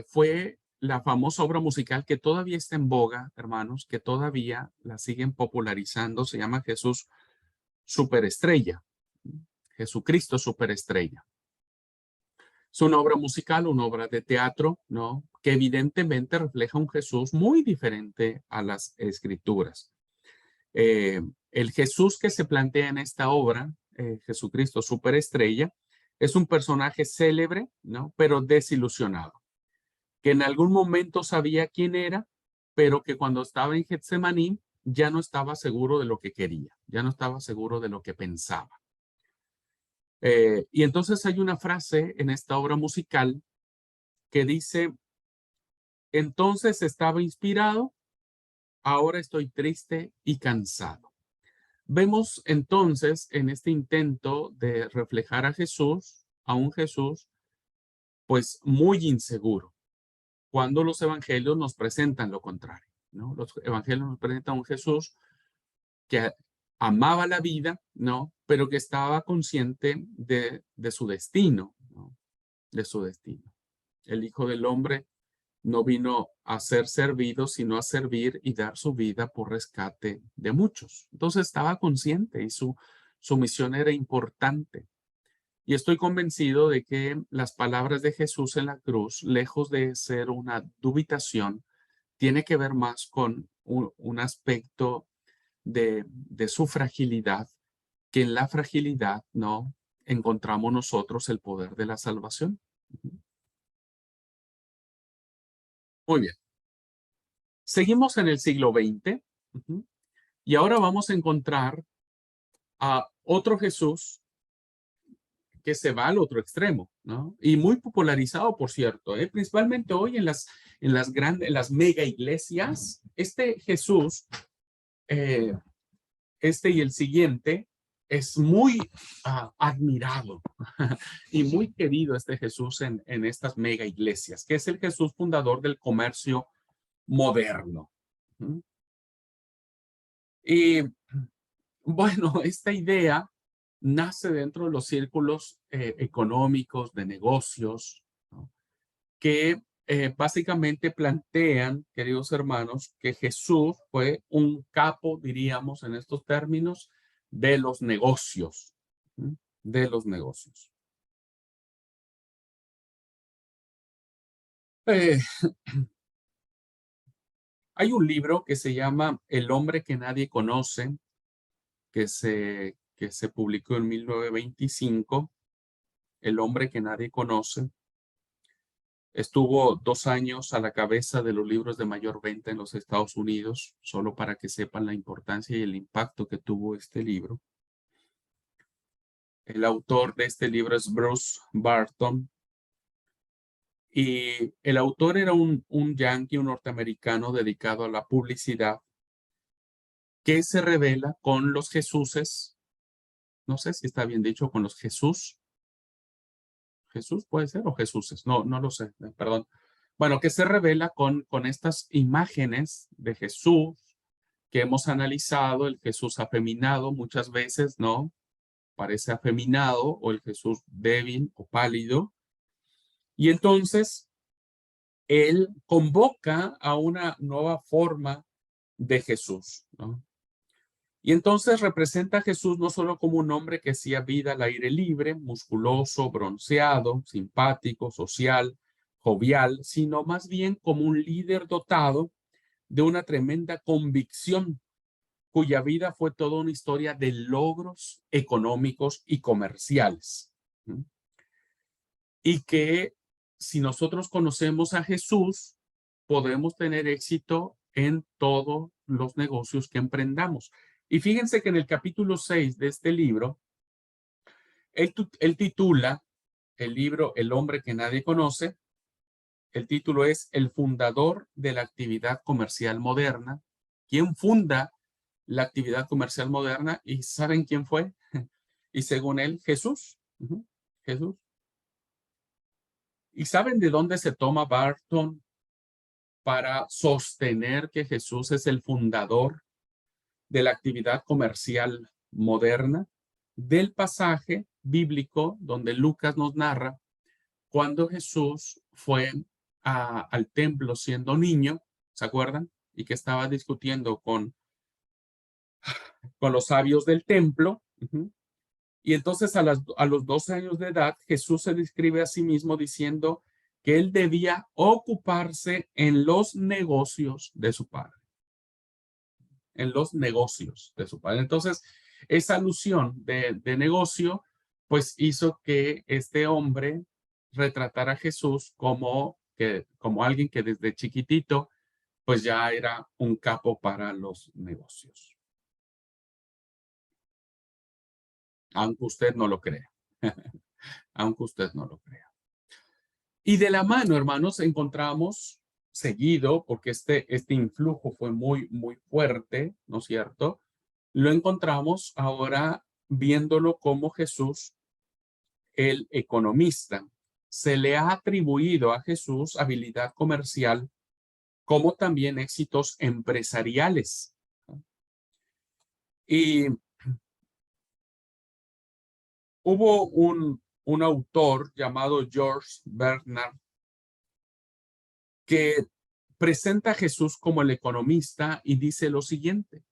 fue la famosa obra musical que todavía está en boga, hermanos, que todavía la siguen popularizando. Se llama Jesús Superestrella. Jesucristo Superestrella. Es una obra musical, una obra de teatro, ¿no? Que evidentemente refleja un Jesús muy diferente a las escrituras. El Jesús que se plantea en esta obra, Jesucristo Superestrella, es un personaje célebre, ¿no? Pero desilusionado, que en algún momento sabía quién era, pero que cuando estaba en Getsemaní ya no estaba seguro de lo que quería, ya no estaba seguro de lo que pensaba. Y entonces hay una frase en esta obra musical que dice, entonces estaba inspirado, ahora estoy triste y cansado. Vemos entonces en este intento de reflejar a un Jesús, pues muy inseguro, cuando los evangelios nos presentan lo contrario, ¿no? Los evangelios nos presentan a un Jesús que amaba la vida, ¿no? Pero que estaba consciente de su destino, ¿no? De su destino. El Hijo del Hombre no vino a ser servido, sino a servir y dar su vida por rescate de muchos. Entonces estaba consciente y su misión era importante. Y estoy convencido de que las palabras de Jesús en la cruz, lejos de ser una dubitación, tiene que ver más con un aspecto de su fragilidad, que en la fragilidad, ¿no? Encontramos nosotros el poder de la salvación. Muy bien. Seguimos en el siglo XX. Y ahora vamos a encontrar a otro Jesús que se va al otro extremo, ¿no? Y muy popularizado, por cierto, principalmente hoy en las mega iglesias. Este Jesús, eh, este y el siguiente, es muy admirado y muy querido este Jesús en estas mega iglesias, que es el Jesús fundador del comercio moderno. Y bueno, esta idea nace dentro de los círculos económicos, de negocios, ¿no? Que básicamente plantean, queridos hermanos, que Jesús fue un capo, diríamos en estos términos, de los negocios, ¿sí? De los negocios. Eh, Hay un libro que se llama El hombre que nadie conoce, que se publicó en 1925, El hombre que nadie conoce. Estuvo 2 años a la cabeza de los libros de mayor venta en los Estados Unidos, solo para que sepan la importancia y el impacto que tuvo este libro. El autor de este libro es Bruce Barton. Y el autor era un yankee, un norteamericano dedicado a la publicidad, que se revela con los Jesuses. No sé si está bien dicho, con los Jesús. Jesús puede ser o Jesuses. No lo sé, perdón. Bueno, que se revela con estas imágenes de Jesús que hemos analizado, el Jesús afeminado muchas veces, ¿no? Parece afeminado, o el Jesús débil o pálido. Y entonces él convoca a una nueva forma de Jesús, ¿no? Y entonces representa a Jesús no solo como un hombre que hacía vida al aire libre, musculoso, bronceado, simpático, social, jovial, sino más bien como un líder dotado de una tremenda convicción, cuya vida fue toda una historia de logros económicos y comerciales. ¿Sí? Y que si nosotros conocemos a Jesús, podemos tener éxito en todos los negocios que emprendamos. Y fíjense que en el capítulo 6 de este libro, él titula el libro El hombre que nadie conoce. El título es El fundador de la actividad comercial moderna. ¿Quién funda la actividad comercial moderna? ¿Y saben quién fue? Y según él, Jesús. Jesús. ¿Y saben de dónde se toma Barton para sostener que Jesús es el fundador de la actividad comercial moderna, del pasaje bíblico donde Lucas nos narra cuando Jesús fue al templo siendo niño, ¿se acuerdan? Y que estaba discutiendo con los sabios del templo. Y entonces a los 12 años de edad, Jesús se describe a sí mismo diciendo que él debía ocuparse en los negocios de su padre. En los negocios de su padre. Entonces, esa alusión de negocio, pues hizo que este hombre retratara a Jesús como alguien que desde chiquitito, pues ya era un capo para los negocios. Aunque usted no lo crea. Aunque usted no lo crea. Y de la mano, hermanos, encontramos seguido, porque este influjo fue muy fuerte, ¿no es cierto? Lo encontramos ahora viéndolo como Jesús, el economista. Se le ha atribuido a Jesús habilidad comercial, como también éxitos empresariales. Y hubo un autor llamado George Bernard que presenta a Jesús como el economista y dice lo siguiente: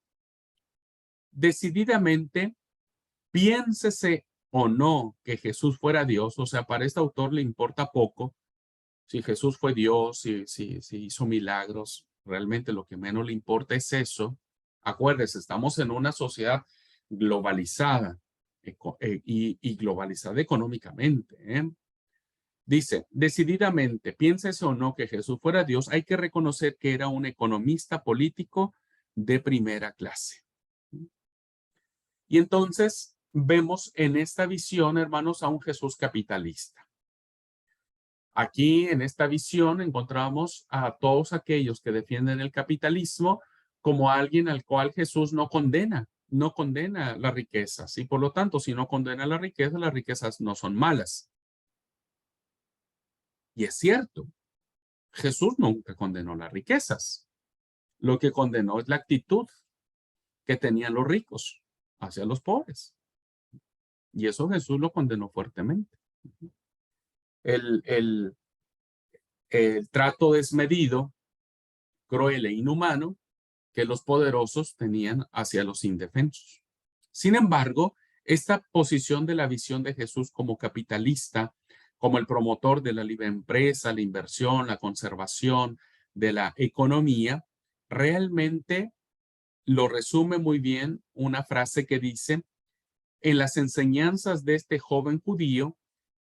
decididamente, piénsese o no que Jesús fuera Dios, o sea, para este autor le importa poco si Jesús fue Dios, si hizo milagros, realmente lo que menos le importa es eso. Acuérdese, estamos en una sociedad globalizada y globalizada económicamente. Dice, decididamente, piénsese o no que Jesús fuera Dios, hay que reconocer que era un economista político de primera clase. Y entonces vemos en esta visión, hermanos, a un Jesús capitalista. Aquí en esta visión encontramos a todos aquellos que defienden el capitalismo como alguien al cual Jesús no condena las riquezas. Y por lo tanto, si no condena las riquezas no son malas. Y es cierto, Jesús nunca condenó las riquezas. Lo que condenó es la actitud que tenían los ricos hacia los pobres. Y eso Jesús lo condenó fuertemente. El trato desmedido, cruel e inhumano que los poderosos tenían hacia los indefensos. Sin embargo, esta posición de la visión de Jesús como capitalista, como el promotor de la libre empresa, la inversión, la conservación de la economía, realmente lo resume muy bien una frase que dice: en las enseñanzas de este joven judío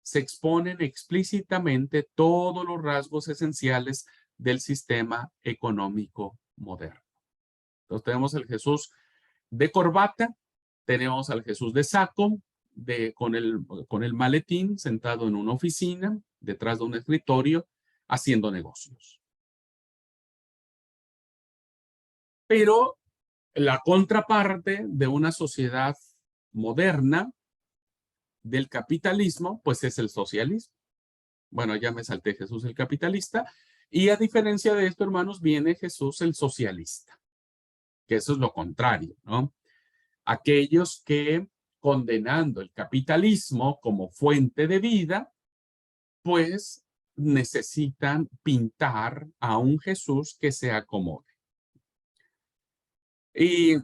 se exponen explícitamente todos los rasgos esenciales del sistema económico moderno. Entonces tenemos el Jesús de corbata, tenemos al Jesús de saco, con el maletín, sentado en una oficina, detrás de un escritorio, haciendo negocios. Pero la contraparte de una sociedad moderna del capitalismo, pues es el socialismo. Bueno, ya me salté Jesús el capitalista, y a diferencia de esto, hermanos, viene Jesús el socialista, que eso es lo contrario, ¿no? Aquellos que, condenando el capitalismo como fuente de vida, pues necesitan pintar a un Jesús que se acomode. Y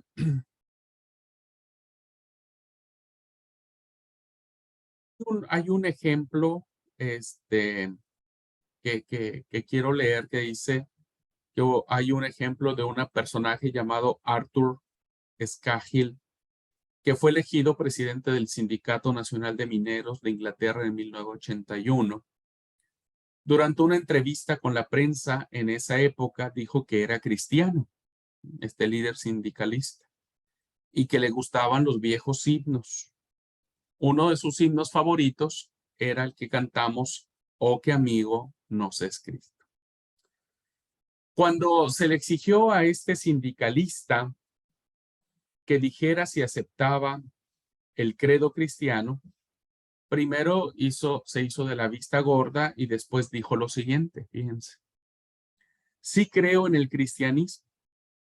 hay un ejemplo que quiero leer que dice que hay un ejemplo de un personaje llamado Arthur Scahill, que fue elegido presidente del Sindicato Nacional de Mineros de Inglaterra en 1981. Durante una entrevista con la prensa en esa época, dijo que era cristiano, este líder sindicalista, y que le gustaban los viejos himnos. Uno de sus himnos favoritos era el que cantamos: "Oh, qué amigo nos es Cristo". Cuando se le exigió a este sindicalista que dijera si aceptaba el credo cristiano, primero se hizo de la vista gorda y después dijo lo siguiente, fíjense: Sí creo en el cristianismo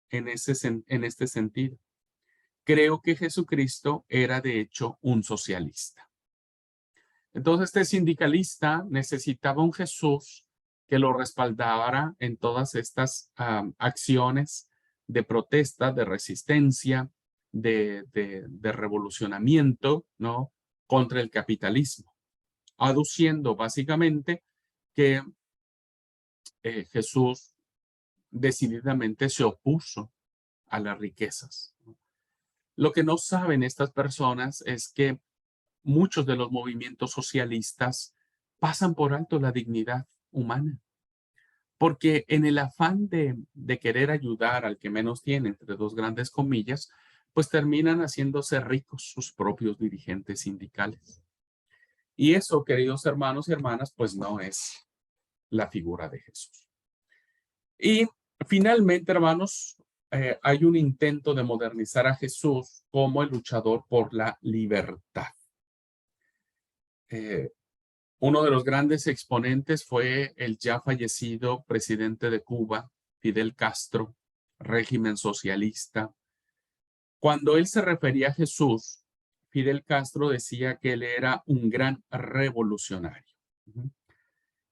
en este sentido. Creo que Jesucristo era de hecho un socialista. Entonces este sindicalista necesitaba un Jesús que lo respaldara en todas estas acciones de protesta, de resistencia, de revolucionamiento, ¿no? Contra el capitalismo, aduciendo básicamente que Jesús decididamente se opuso a las riquezas. Lo que no saben estas personas es que muchos de los movimientos socialistas pasan por alto la dignidad humana, porque en el afán de querer ayudar al que menos tiene, entre dos grandes comillas, pues terminan haciéndose ricos sus propios dirigentes sindicales. Y eso, queridos hermanos y hermanas, pues no es la figura de Jesús. Y finalmente, hermanos, hay un intento de modernizar a Jesús como el luchador por la libertad. Uno de los grandes exponentes fue el ya fallecido presidente de Cuba, Fidel Castro, régimen socialista. Cuando él se refería a Jesús, Fidel Castro decía que él era un gran revolucionario.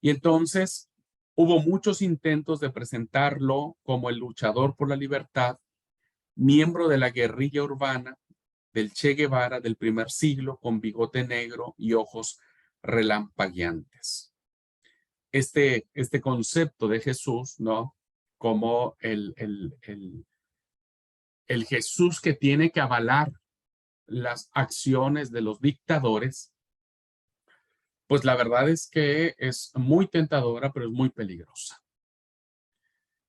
Y entonces hubo muchos intentos de presentarlo como el luchador por la libertad, miembro de la guerrilla urbana del Che Guevara del primer siglo, con bigote negro y ojos relampagueantes. Este concepto de Jesús, ¿no? Como el Jesús que tiene que avalar las acciones de los dictadores, pues la verdad es que es muy tentadora, pero es muy peligrosa.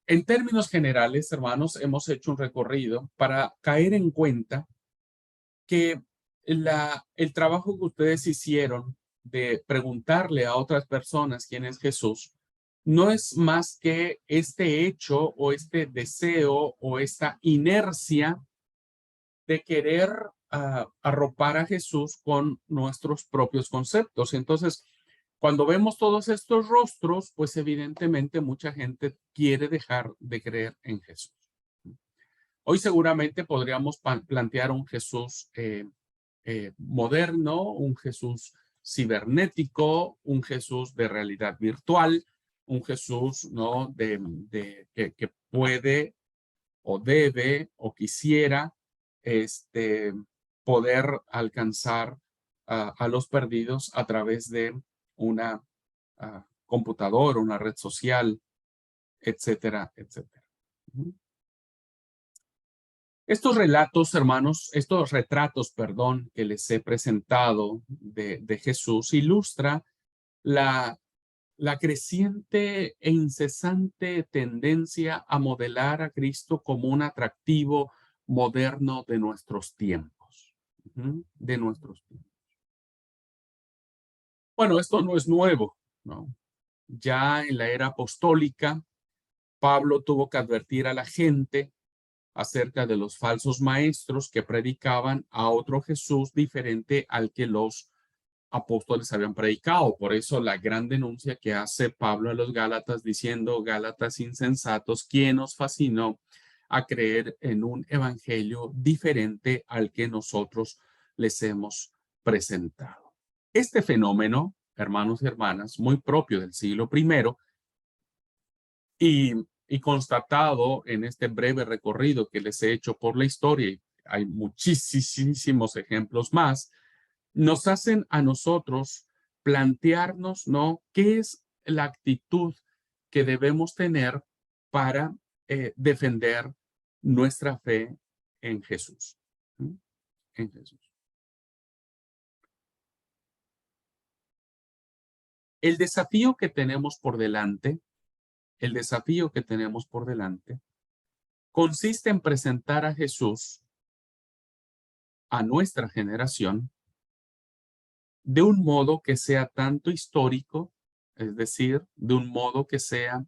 En términos generales, hermanos, hemos hecho un recorrido para caer en cuenta que el trabajo que ustedes hicieron de preguntarle a otras personas quién es Jesús, no es más que este hecho o este deseo o esta inercia de querer arropar a Jesús con nuestros propios conceptos. Entonces, cuando vemos todos estos rostros, pues evidentemente mucha gente quiere dejar de creer en Jesús. Hoy seguramente podríamos plantear un Jesús moderno, un Jesús cibernético, un Jesús de realidad virtual, un Jesús, ¿no? Que puede o debe o quisiera poder alcanzar a los perdidos a través de una computadora, una red social, etcétera, etcétera. Estos relatos, hermanos, estos retratos, perdón, que les he presentado de Jesús, ilustra la creciente e incesante tendencia a modelar a Cristo como un atractivo moderno de nuestros tiempos. De nuestros tiempos. Bueno, esto no es nuevo, ¿no? Ya en la era apostólica, Pablo tuvo que advertir a la gente acerca de los falsos maestros que predicaban a otro Jesús diferente al que los apóstoles habían predicado. Por eso la gran denuncia que hace Pablo a los Gálatas diciendo: Gálatas insensatos, ¿quién os fascinó a creer en un evangelio diferente al que nosotros les hemos presentado? Este fenómeno, hermanos y hermanas, muy propio del siglo primero y constatado en este breve recorrido que les he hecho por la historia, y hay muchísimos ejemplos más, nos hacen a nosotros plantearnos, ¿no? ¿Qué es la actitud que debemos tener para defender nuestra fe en Jesús? ¿Mm? En Jesús. El desafío que tenemos por delante, el desafío que tenemos por delante, consiste en presentar a Jesús a nuestra generación de un modo que sea tanto histórico, es decir, de un modo que sea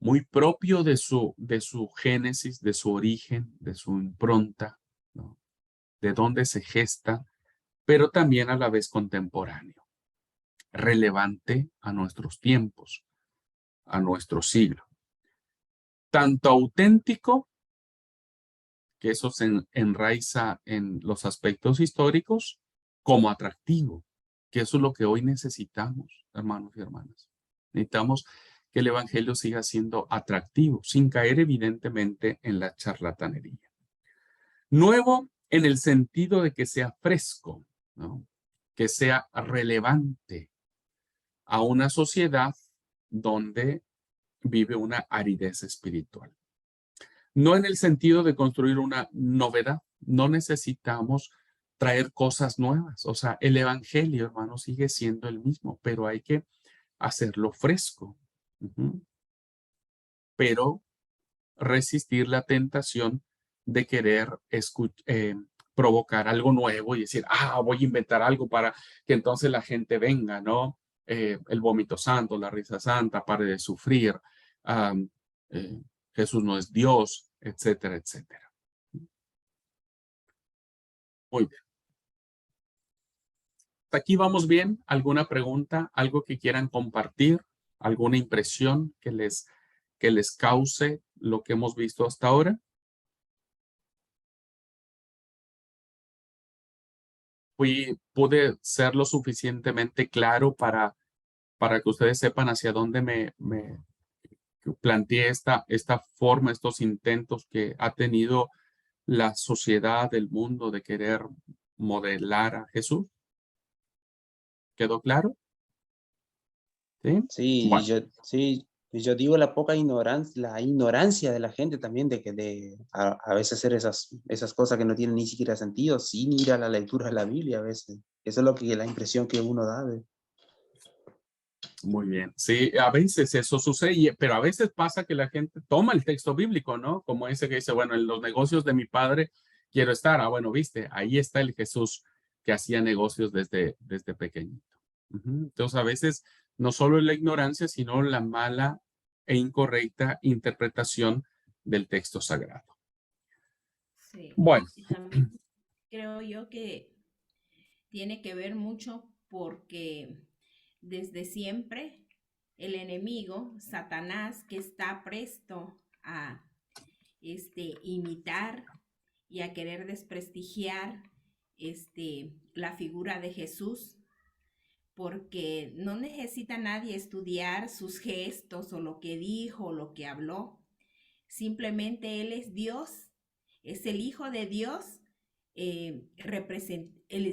muy propio de su génesis, de su origen, de su impronta, ¿no? De dónde se gesta, pero también a la vez contemporáneo, relevante a nuestros tiempos, a nuestro siglo. tanto auténtico, que eso se enraiza en los aspectos históricos, como atractivo, que eso es lo que hoy necesitamos, hermanos y hermanas. Necesitamos que el evangelio siga siendo atractivo, sin caer evidentemente en la charlatanería. Nuevo en el sentido de que sea fresco, ¿no? Que sea relevante a una sociedad donde vive una aridez espiritual. No en el sentido de construir una novedad, no necesitamos traer cosas nuevas. O sea, el evangelio, hermano, sigue siendo el mismo, pero hay que hacerlo fresco. Pero resistir la tentación de querer provocar algo nuevo y decir, voy a inventar algo para que entonces la gente venga, ¿no? El vómito santo, la risa santa, pare de sufrir, um, eh, Jesús no es Dios, etcétera, etcétera. Muy bien. ¿Hasta aquí vamos bien? ¿Alguna pregunta? ¿Algo que quieran compartir? ¿Alguna impresión que les cause lo que hemos visto hasta ahora? Pude ser lo suficientemente claro para que ustedes sepan hacia dónde me planteé esta forma, estos intentos que ha tenido la sociedad del mundo de querer modelar a Jesús. ¿Quedó claro? Sí. Sí, Bueno, yo digo la ignorancia de la gente también de que a veces hacer esas cosas que no tienen ni siquiera sentido sin ir a la lectura de la Biblia a veces. Eso es la impresión que uno da de. muy bien. Sí, a veces eso sucede, pero a veces pasa que la gente toma el texto bíblico, ¿no? Como ese que dice, bueno, en los negocios de mi padre quiero estar. Bueno, viste, ahí está el Jesús que hacía negocios desde pequeñito. Entonces, a veces no solo es la ignorancia, sino la mala e incorrecta interpretación del texto sagrado. Sí, Bueno, y también creo yo que tiene que ver mucho porque desde siempre el enemigo, Satanás, que está presto a imitar y a querer desprestigiar la figura de Jesús, porque no necesita nadie estudiar sus gestos o lo que dijo o lo que habló. Simplemente Él es Dios, es el Hijo de Dios,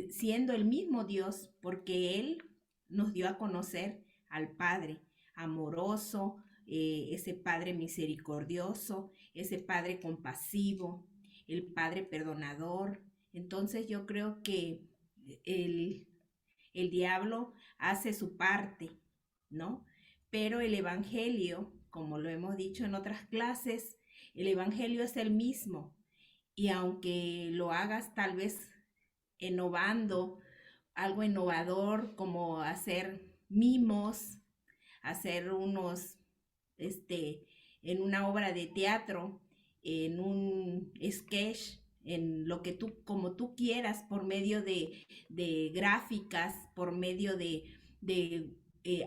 siendo el mismo Dios, porque Él nos dio a conocer al Padre amoroso, ese Padre misericordioso, ese Padre compasivo, el Padre perdonador. Entonces yo creo que el, el diablo hace su parte, ¿no? Pero el Evangelio, como lo hemos dicho en otras clases, el Evangelio es el mismo. Y aunque lo hagas tal vez innovando, algo innovador como hacer mimos, hacer unos, en una obra de teatro, en un sketch, en lo que tú, como tú quieras, por medio de gráficas, por medio de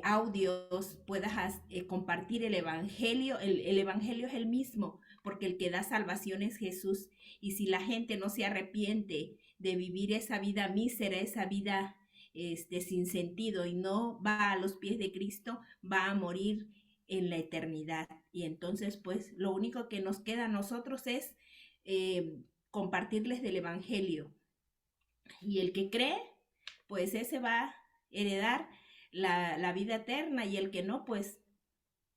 audios, puedas compartir el evangelio. El evangelio es el mismo, porque el que da salvación es Jesús. Y si la gente no se arrepiente de vivir esa vida mísera, esa vida sin sentido, y no va a los pies de Cristo, va a morir en la eternidad. Y entonces, pues, lo único que nos queda a nosotros es compartirles del Evangelio. Y el que cree, pues ese va a heredar la vida eterna, y el que no, pues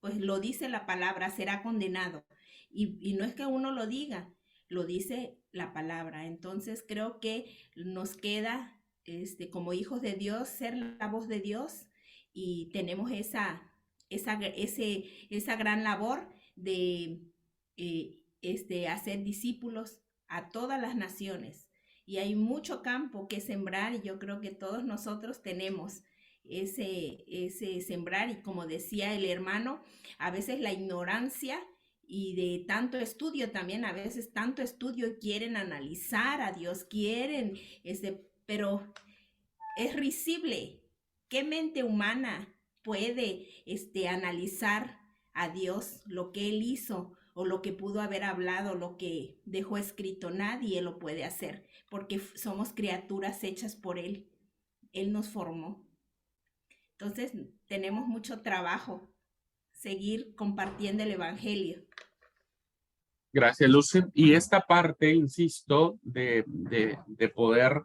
lo dice la palabra, será condenado. Y no es que uno lo diga, lo dice la palabra. Entonces creo que nos queda, como hijos de Dios, ser la voz de Dios, y tenemos esa gran labor de hacer discípulos a todas las naciones. Y hay mucho campo que sembrar, y yo creo que todos nosotros tenemos ese sembrar. Y como decía el hermano, a veces la ignorancia y de tanto estudio también, a veces tanto estudio, quieren analizar a Dios, quieren, pero es risible. ¿Qué mente humana puede analizar a Dios, lo que Él hizo? o lo que pudo haber hablado, lo que dejó escrito, nadie lo puede hacer, porque somos criaturas hechas por Él. Él nos formó. Entonces, tenemos mucho trabajo, seguir compartiendo el Evangelio. Gracias, Lucy. Y esta parte, insisto, de poder,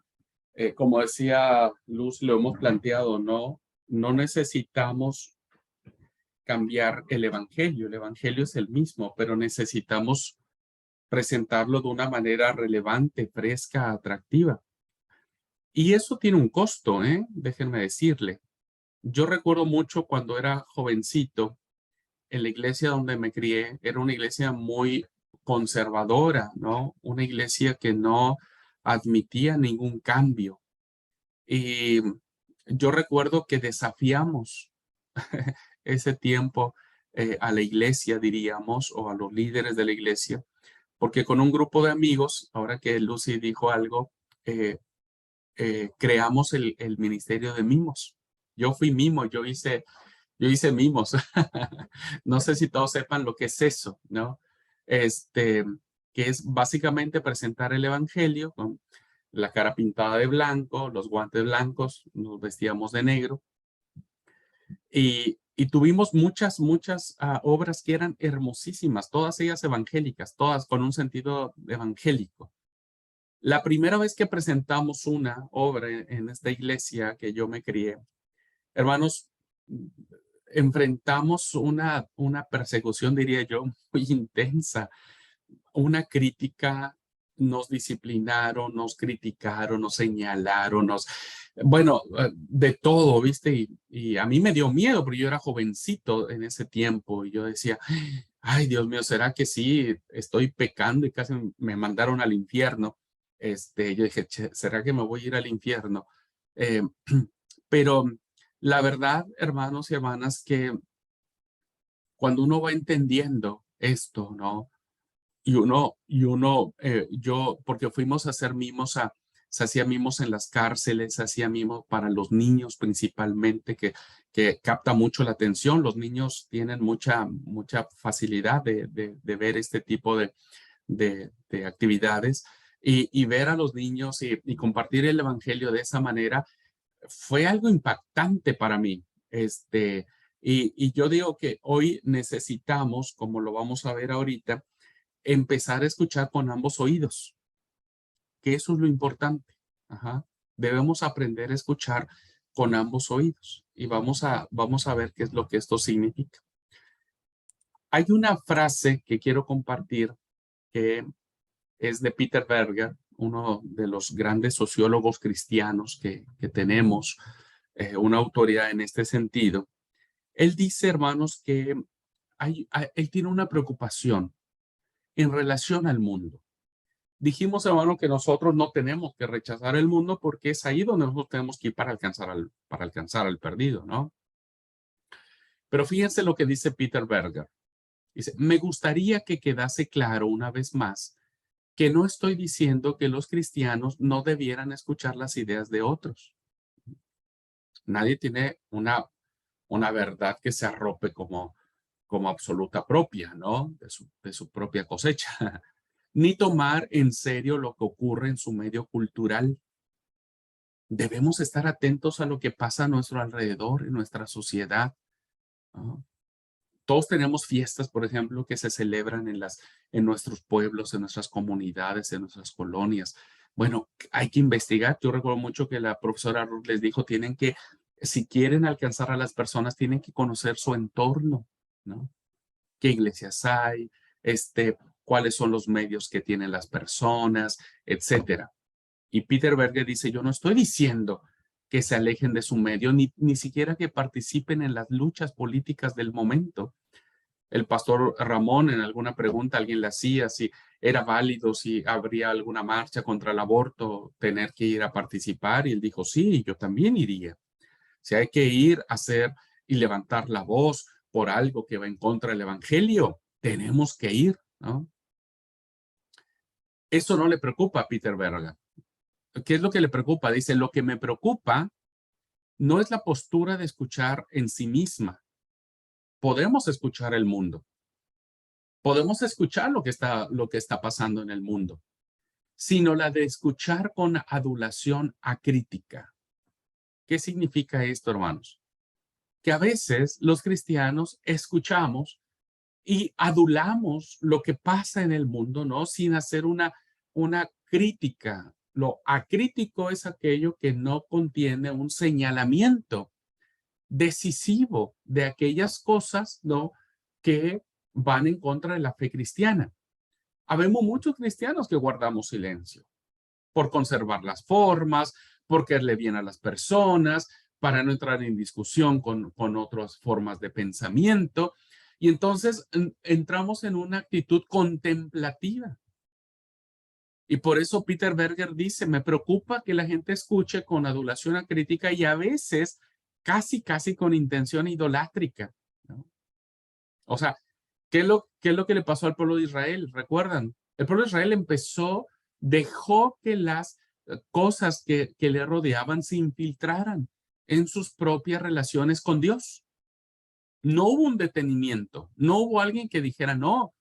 como decía Luz, lo hemos planteado, no necesitamos cambiar el Evangelio es el mismo, pero necesitamos presentarlo de una manera relevante, fresca, atractiva. Y eso tiene un costo, déjenme decirle. Yo recuerdo mucho cuando era jovencito, en la iglesia donde me crié, era una iglesia muy conservadora, ¿no? Una iglesia que no admitía ningún cambio. Y yo recuerdo que desafiamos ese tiempo a la iglesia, diríamos, o a los líderes de la iglesia, porque con un grupo de amigos, ahora que Lucy dijo algo, creamos el ministerio de mimos. Yo fui mimo, yo hice mimos. No sé si todos sepan lo que es eso, ¿no? Que es básicamente presentar el evangelio con la cara pintada de blanco, los guantes blancos, nos vestíamos de negro. Y tuvimos muchas obras que eran hermosísimas, todas ellas evangélicas, todas con un sentido evangélico. La primera vez que presentamos una obra en esta iglesia que yo me crié, hermanos, enfrentamos una persecución, diría yo, muy intensa, una crítica, nos disciplinaron, nos criticaron, nos señalaron, bueno, de todo, ¿viste? Y a mí me dio miedo, porque yo era jovencito en ese tiempo y yo decía, ay, Dios mío, ¿será que sí estoy pecando y casi me mandaron al infierno? Yo dije, ¿será que me voy a ir al infierno? Eh, pero la verdad, hermanos y hermanas, que cuando uno va entendiendo esto, ¿no? Yo, porque fuimos a hacer mimos, se hacía mimos en las cárceles, se hacía mimos para los niños principalmente, que capta mucho la atención. Los niños tienen mucha facilidad de ver este tipo de actividades y ver a los niños y compartir el evangelio de esa manera fue algo impactante para mí. Y yo digo que hoy necesitamos, como lo vamos a ver ahorita, empezar a escuchar con ambos oídos, que eso es lo importante. Ajá. Debemos aprender a escuchar con ambos oídos y vamos a ver qué es lo que esto significa. Hay una frase que quiero compartir que es de Peter Berger, uno de los grandes sociólogos cristianos que tenemos, una autoridad en este sentido. Él dice, hermanos, que él tiene una preocupación en relación al mundo. Dijimos, hermano, que nosotros no tenemos que rechazar el mundo porque es ahí donde nosotros tenemos que ir para alcanzar al perdido, ¿no? Pero fíjense lo que dice Peter Berger. Dice, me gustaría que quedase claro una vez más que no estoy diciendo que los cristianos no debieran escuchar las ideas de otros. Nadie tiene una verdad que se arrope como absoluta propia, ¿no? De su propia cosecha. Ni tomar en serio lo que ocurre en su medio cultural. Debemos estar atentos a lo que pasa a nuestro alrededor, en nuestra sociedad, ¿no? Todos tenemos fiestas, por ejemplo, que se celebran en nuestros pueblos, en nuestras comunidades, en nuestras colonias. Bueno, hay que investigar. Yo recuerdo mucho que la profesora Ruth les dijo, si quieren alcanzar a las personas, tienen que conocer su entorno, ¿no? ¿Qué iglesias hay? ¿Cuáles son los medios que tienen las personas? Etcétera. Y Peter Berger dice, yo no estoy diciendo que se alejen de su medio, ni siquiera que participen en las luchas políticas del momento. El pastor Ramón, en alguna pregunta, alguien le hacía si era válido, si habría alguna marcha contra el aborto, tener que ir a participar, y él dijo, sí, yo también iría. Si hay que ir a hacer y levantar la voz por algo que va en contra del evangelio, tenemos que ir, ¿no? Eso no le preocupa a Peter Berger. ¿Qué es lo que le preocupa? Dice, lo que me preocupa no es la postura de escuchar en sí misma. Podemos escuchar el mundo. podemos escuchar lo que está pasando en el mundo, sino la de escuchar con adulación acrítica. ¿Qué significa esto, hermanos? Que a veces los cristianos escuchamos y adulamos lo que pasa en el mundo, ¿no? Sin hacer una crítica. Lo acrítico es aquello que no contiene un señalamiento decisivo de aquellas cosas, ¿no? Que van en contra de la fe cristiana. Habemos muchos cristianos que guardamos silencio por conservar las formas, por quererle bien a las personas, para no entrar en discusión con otras formas de pensamiento. Y entonces entramos en una actitud contemplativa. Y por eso Peter Berger dice, me preocupa que la gente escuche con adulación acrítica y a veces casi con intención idolátrica, ¿no? O sea, ¿qué es lo que le pasó al pueblo de Israel? ¿Recuerdan? El pueblo de Israel dejó que las cosas que le rodeaban se infiltraran en sus propias relaciones con Dios. No hubo un detenimiento, no hubo alguien que dijera, no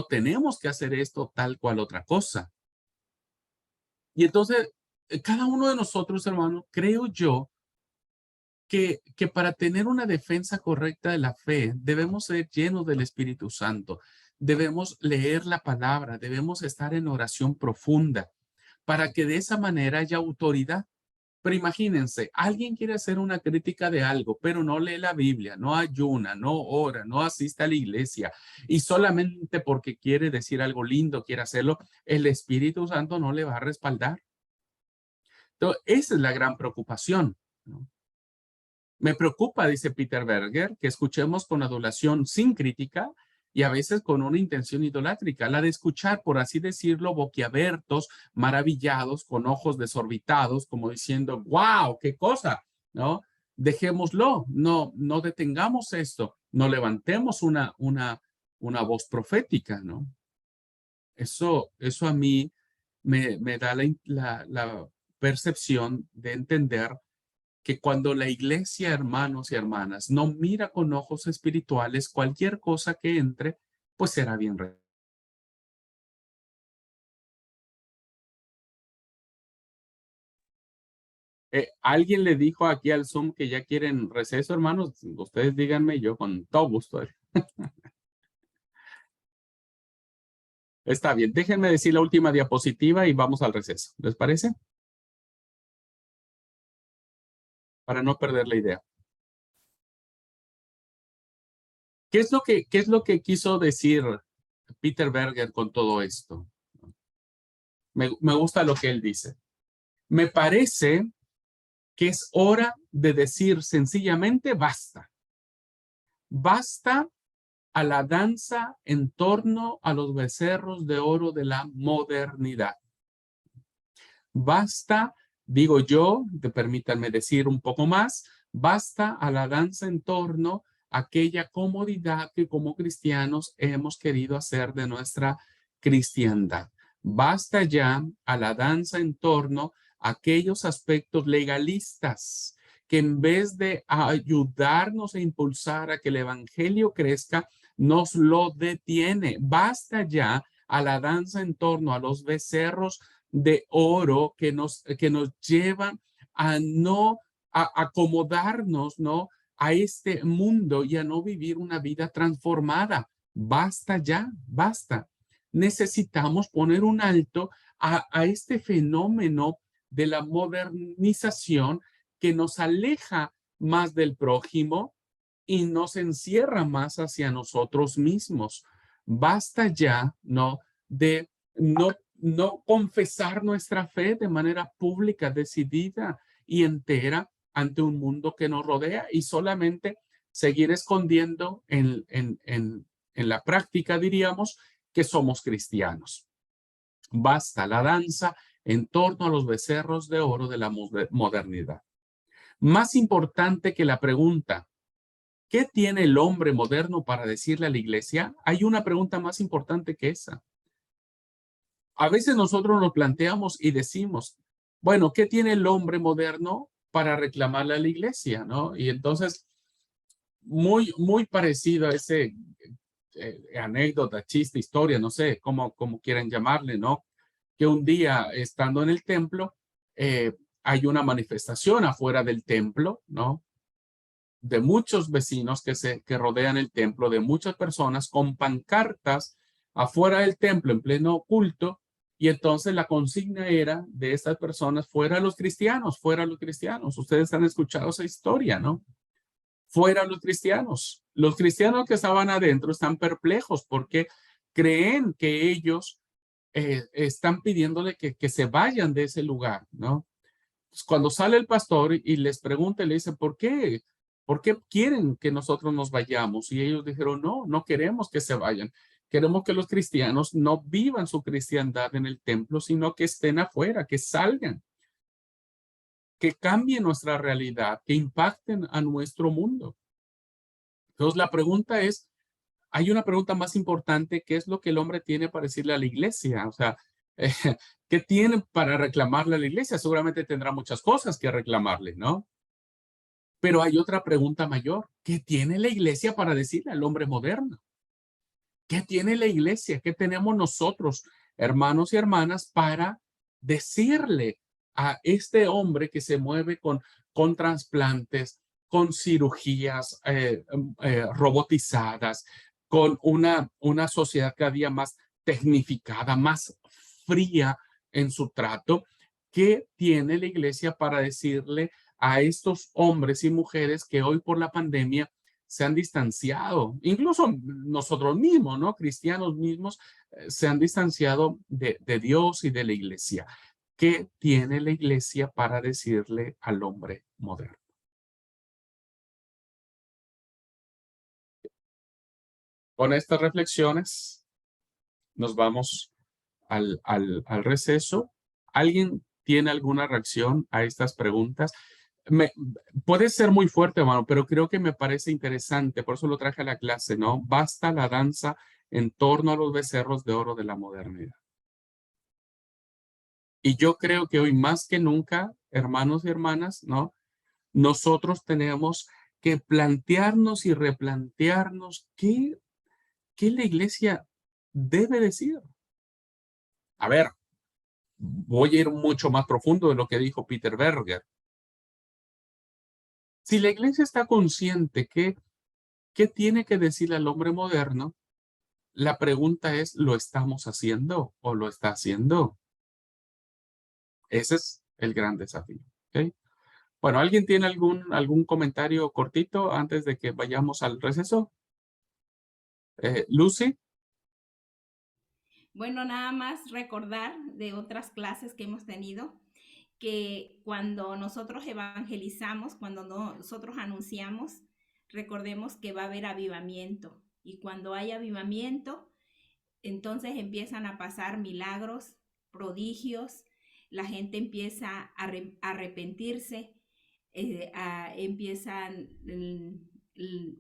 tenemos que hacer esto tal cual otra cosa. Y entonces, cada uno de nosotros, hermano, creo yo, que para tener una defensa correcta de la fe, debemos ser llenos del Espíritu Santo, debemos leer la palabra, debemos estar en oración profunda, para que de esa manera haya autoridad. Pero imagínense, alguien quiere hacer una crítica de algo, pero no lee la Biblia, no ayuna, no ora, no asiste a la iglesia, y solamente porque quiere decir algo lindo, quiere hacerlo, el Espíritu Santo no le va a respaldar. Entonces, esa es la gran preocupación, ¿no? Me preocupa, dice Peter Berger, que escuchemos con adulación sin crítica y a veces con una intención idolátrica, la de escuchar, por así decirlo, boquiabiertos, maravillados, con ojos desorbitados, como diciendo, wow, qué cosa, ¿no? Dejémoslo, no detengamos esto, no levantemos una voz profética, ¿no? Eso a mí me da la percepción de entender que cuando la iglesia, hermanos y hermanas, no mira con ojos espirituales, cualquier cosa que entre, pues será bien. ¿Alguien le dijo aquí al Zoom que ya quieren receso, hermanos? Ustedes díganme, yo con todo gusto. Está bien, déjenme decir la última diapositiva y vamos al receso. ¿Les parece? Para no perder la idea. ¿Qué es lo que quiso decir Peter Berger con todo esto? Me gusta lo que él dice. Me parece que es hora de decir sencillamente basta. Basta a la danza en torno a los becerros de oro de la modernidad. Basta, digo yo, permítanme decir un poco más, basta a la danza en torno a aquella comodidad que como cristianos hemos querido hacer de nuestra cristiandad. Basta ya a la danza en torno a aquellos aspectos legalistas que en vez de ayudarnos a impulsar a que el evangelio crezca, nos lo detiene. Basta ya a la danza en torno a los becerros de oro que nos llevan a no acomodarnos, ¿no? A este mundo y a no vivir una vida transformada. Basta ya, basta. Necesitamos poner un alto a este fenómeno de la modernización que nos aleja más del prójimo y nos encierra más hacia nosotros mismos. Basta ya, ¿no? De no confesar nuestra fe de manera pública, decidida y entera ante un mundo que nos rodea y solamente seguir escondiendo en la práctica, diríamos, que somos cristianos. Basta la danza en torno a los becerros de oro de la modernidad. Más importante que la pregunta, ¿qué tiene el hombre moderno para decirle a la iglesia? Hay una pregunta más importante que esa. A veces nosotros nos planteamos y decimos, bueno, ¿qué tiene el hombre moderno para reclamarle a la iglesia, ¿no? Y entonces, muy parecido a ese anécdota, chiste, historia, no sé cómo quieran llamarle, ¿no? Que un día estando en el templo, hay una manifestación afuera del templo, ¿no? De muchos vecinos que rodean el templo, de muchas personas con pancartas afuera del templo en pleno culto, y entonces la consigna era de estas personas: fuera los cristianos, fuera los cristianos. Ustedes han escuchado esa historia, ¿no? Fuera los cristianos. Los cristianos que estaban adentro están perplejos porque creen que ellos están pidiéndole que se vayan de ese lugar, ¿no? Pues cuando sale el pastor y les pregunta, le dice: ¿por qué? ¿Por qué quieren que nosotros nos vayamos? Y ellos dijeron: no, no queremos que se vayan. Queremos que los cristianos no vivan su cristiandad en el templo, sino que estén afuera, que salgan, que cambien nuestra realidad, que impacten a nuestro mundo. Entonces la pregunta es, hay una pregunta más importante: ¿qué es lo que el hombre tiene para decirle a la iglesia? O sea, eh, ¿qué tiene para reclamarle a la iglesia? Seguramente tendrá muchas cosas que reclamarle, ¿no? Pero hay otra pregunta mayor: ¿qué tiene la iglesia para decirle al hombre moderno? ¿Qué tiene la iglesia? ¿Qué tenemos nosotros, hermanos y hermanas, para decirle a este hombre que se mueve con trasplantes, con cirugías robotizadas, con una sociedad cada día más tecnificada, más fría en su trato? ¿Qué tiene la iglesia para decirle a estos hombres y mujeres que hoy por la pandemia se han distanciado, incluso nosotros mismos, ¿no? Cristianos mismos, se han distanciado de Dios y de la iglesia? ¿Qué tiene la iglesia para decirle al hombre moderno? Con estas reflexiones nos vamos al receso. ¿Alguien tiene alguna reacción a estas preguntas? Puede ser muy fuerte, hermano, pero creo que me parece interesante, por eso lo traje a la clase, ¿no? Basta la danza en torno a los becerros de oro de la modernidad. Y yo creo que hoy más que nunca, hermanos y hermanas, ¿no? Nosotros tenemos que plantearnos y replantearnos qué la iglesia debe decir. A ver, voy a ir mucho más profundo de lo que dijo Peter Berger. Si la iglesia está consciente ¿qué tiene que decir al hombre moderno? La pregunta es: ¿lo estamos haciendo o lo está haciendo? Ese es el gran desafío. ¿Ok? Bueno, ¿alguien tiene algún comentario cortito antes de que vayamos al receso? Lucy. Bueno, nada más recordar de otras clases que hemos tenido que cuando nosotros evangelizamos, cuando nosotros anunciamos, recordemos que va a haber avivamiento. Y cuando hay avivamiento, entonces empiezan a pasar milagros, prodigios, la gente empieza a arrepentirse, empiezan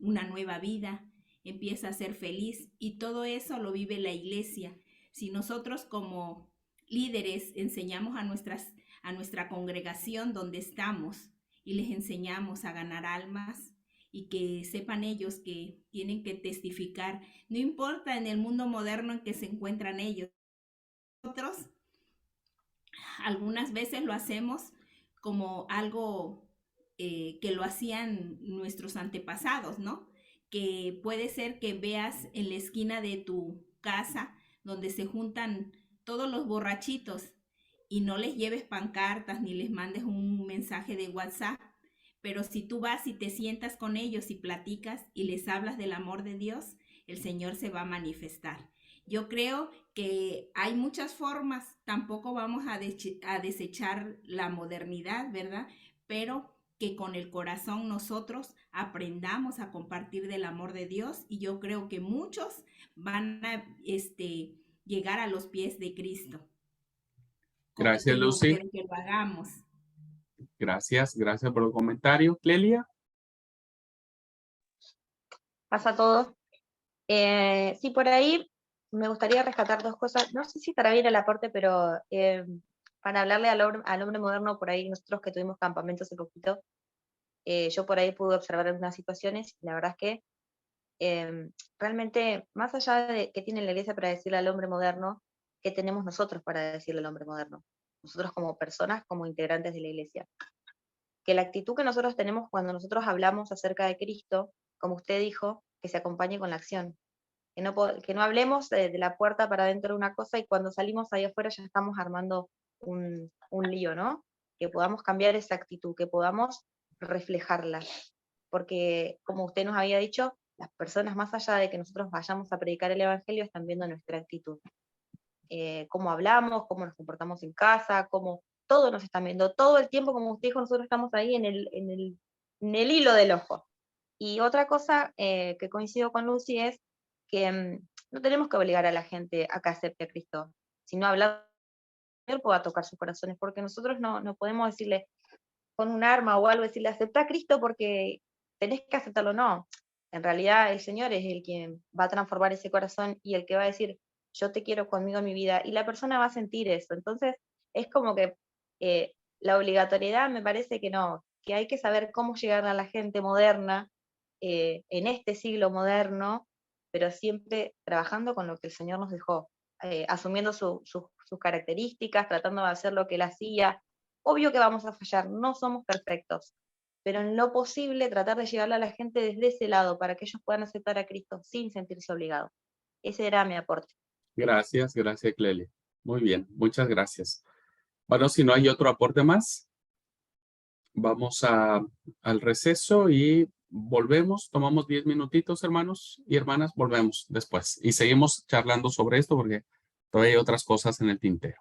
una nueva vida, empieza a ser feliz, y todo eso lo vive la iglesia. Si nosotros como líderes enseñamos a nuestra congregación donde estamos y les enseñamos a ganar almas, y que sepan ellos que tienen que testificar, no importa en el mundo moderno en que se encuentran ellos. Nosotros algunas veces lo hacemos como algo que lo hacían nuestros antepasados, ¿no? Que puede ser que veas en la esquina de tu casa donde se juntan todos los borrachitos y no les lleves pancartas ni les mandes un mensaje de WhatsApp, pero si tú vas y te sientas con ellos y platicas y les hablas del amor de Dios, el Señor se va a manifestar. Yo creo que hay muchas formas, tampoco vamos a desechar la modernidad, ¿verdad? Pero que con el corazón nosotros aprendamos a compartir del amor de Dios, y yo creo que muchos van a llegar a los pies de Cristo. Gracias, Lucy. Pero que lo hagamos. Gracias por el comentario. Clelia. Pasa a todos. Sí, por ahí me gustaría rescatar dos cosas. No sé si estará bien el aporte, pero para hablarle al hombre moderno, por ahí nosotros que tuvimos campamento hace poquito, yo por ahí pude observar algunas situaciones, y la verdad es que realmente, más allá de qué tiene la iglesia para decirle al hombre moderno, ¿qué tenemos nosotros para decirle al hombre moderno? Nosotros como personas, como integrantes de la iglesia. Que la actitud que nosotros tenemos cuando nosotros hablamos acerca de Cristo, como usted dijo, que se acompañe con la acción. Que no hablemos de la puerta para adentro de una cosa y cuando salimos ahí afuera ya estamos armando un lío, ¿no? Que podamos cambiar esa actitud, que podamos reflejarla. Porque, como usted nos había dicho, las personas, más allá de que nosotros vayamos a predicar el Evangelio, están viendo nuestra actitud. Cómo hablamos, cómo nos comportamos en casa, cómo todo nos están viendo. Todo el tiempo, como usted dijo, nosotros estamos ahí en el hilo del ojo. Y otra cosa que coincido con Lucy es que no tenemos que obligar a la gente a que acepte a Cristo, sino hablar, Él pueda tocar sus corazones, porque nosotros no podemos decirle con un arma o algo, decirle acepta a Cristo porque tenés que aceptarlo, no. En realidad el Señor es el quien va a transformar ese corazón y el que va a decir, yo te quiero conmigo en mi vida, y la persona va a sentir eso. Entonces es como que la obligatoriedad me parece que no, que hay que saber cómo llegar a la gente moderna en este siglo moderno, pero siempre trabajando con lo que el Señor nos dejó, asumiendo sus características, tratando de hacer lo que Él hacía. Obvio que vamos a fallar, no somos perfectos, pero en lo posible tratar de llegarle a la gente desde ese lado para que ellos puedan aceptar a Cristo sin sentirse obligados. Ese era mi aporte. Gracias, Clelia. Muy bien, muchas gracias. Bueno, si no hay otro aporte más, vamos al receso y volvemos. Tomamos 10 minutitos, hermanos y hermanas, volvemos después. Y seguimos charlando sobre esto porque todavía hay otras cosas en el tintero.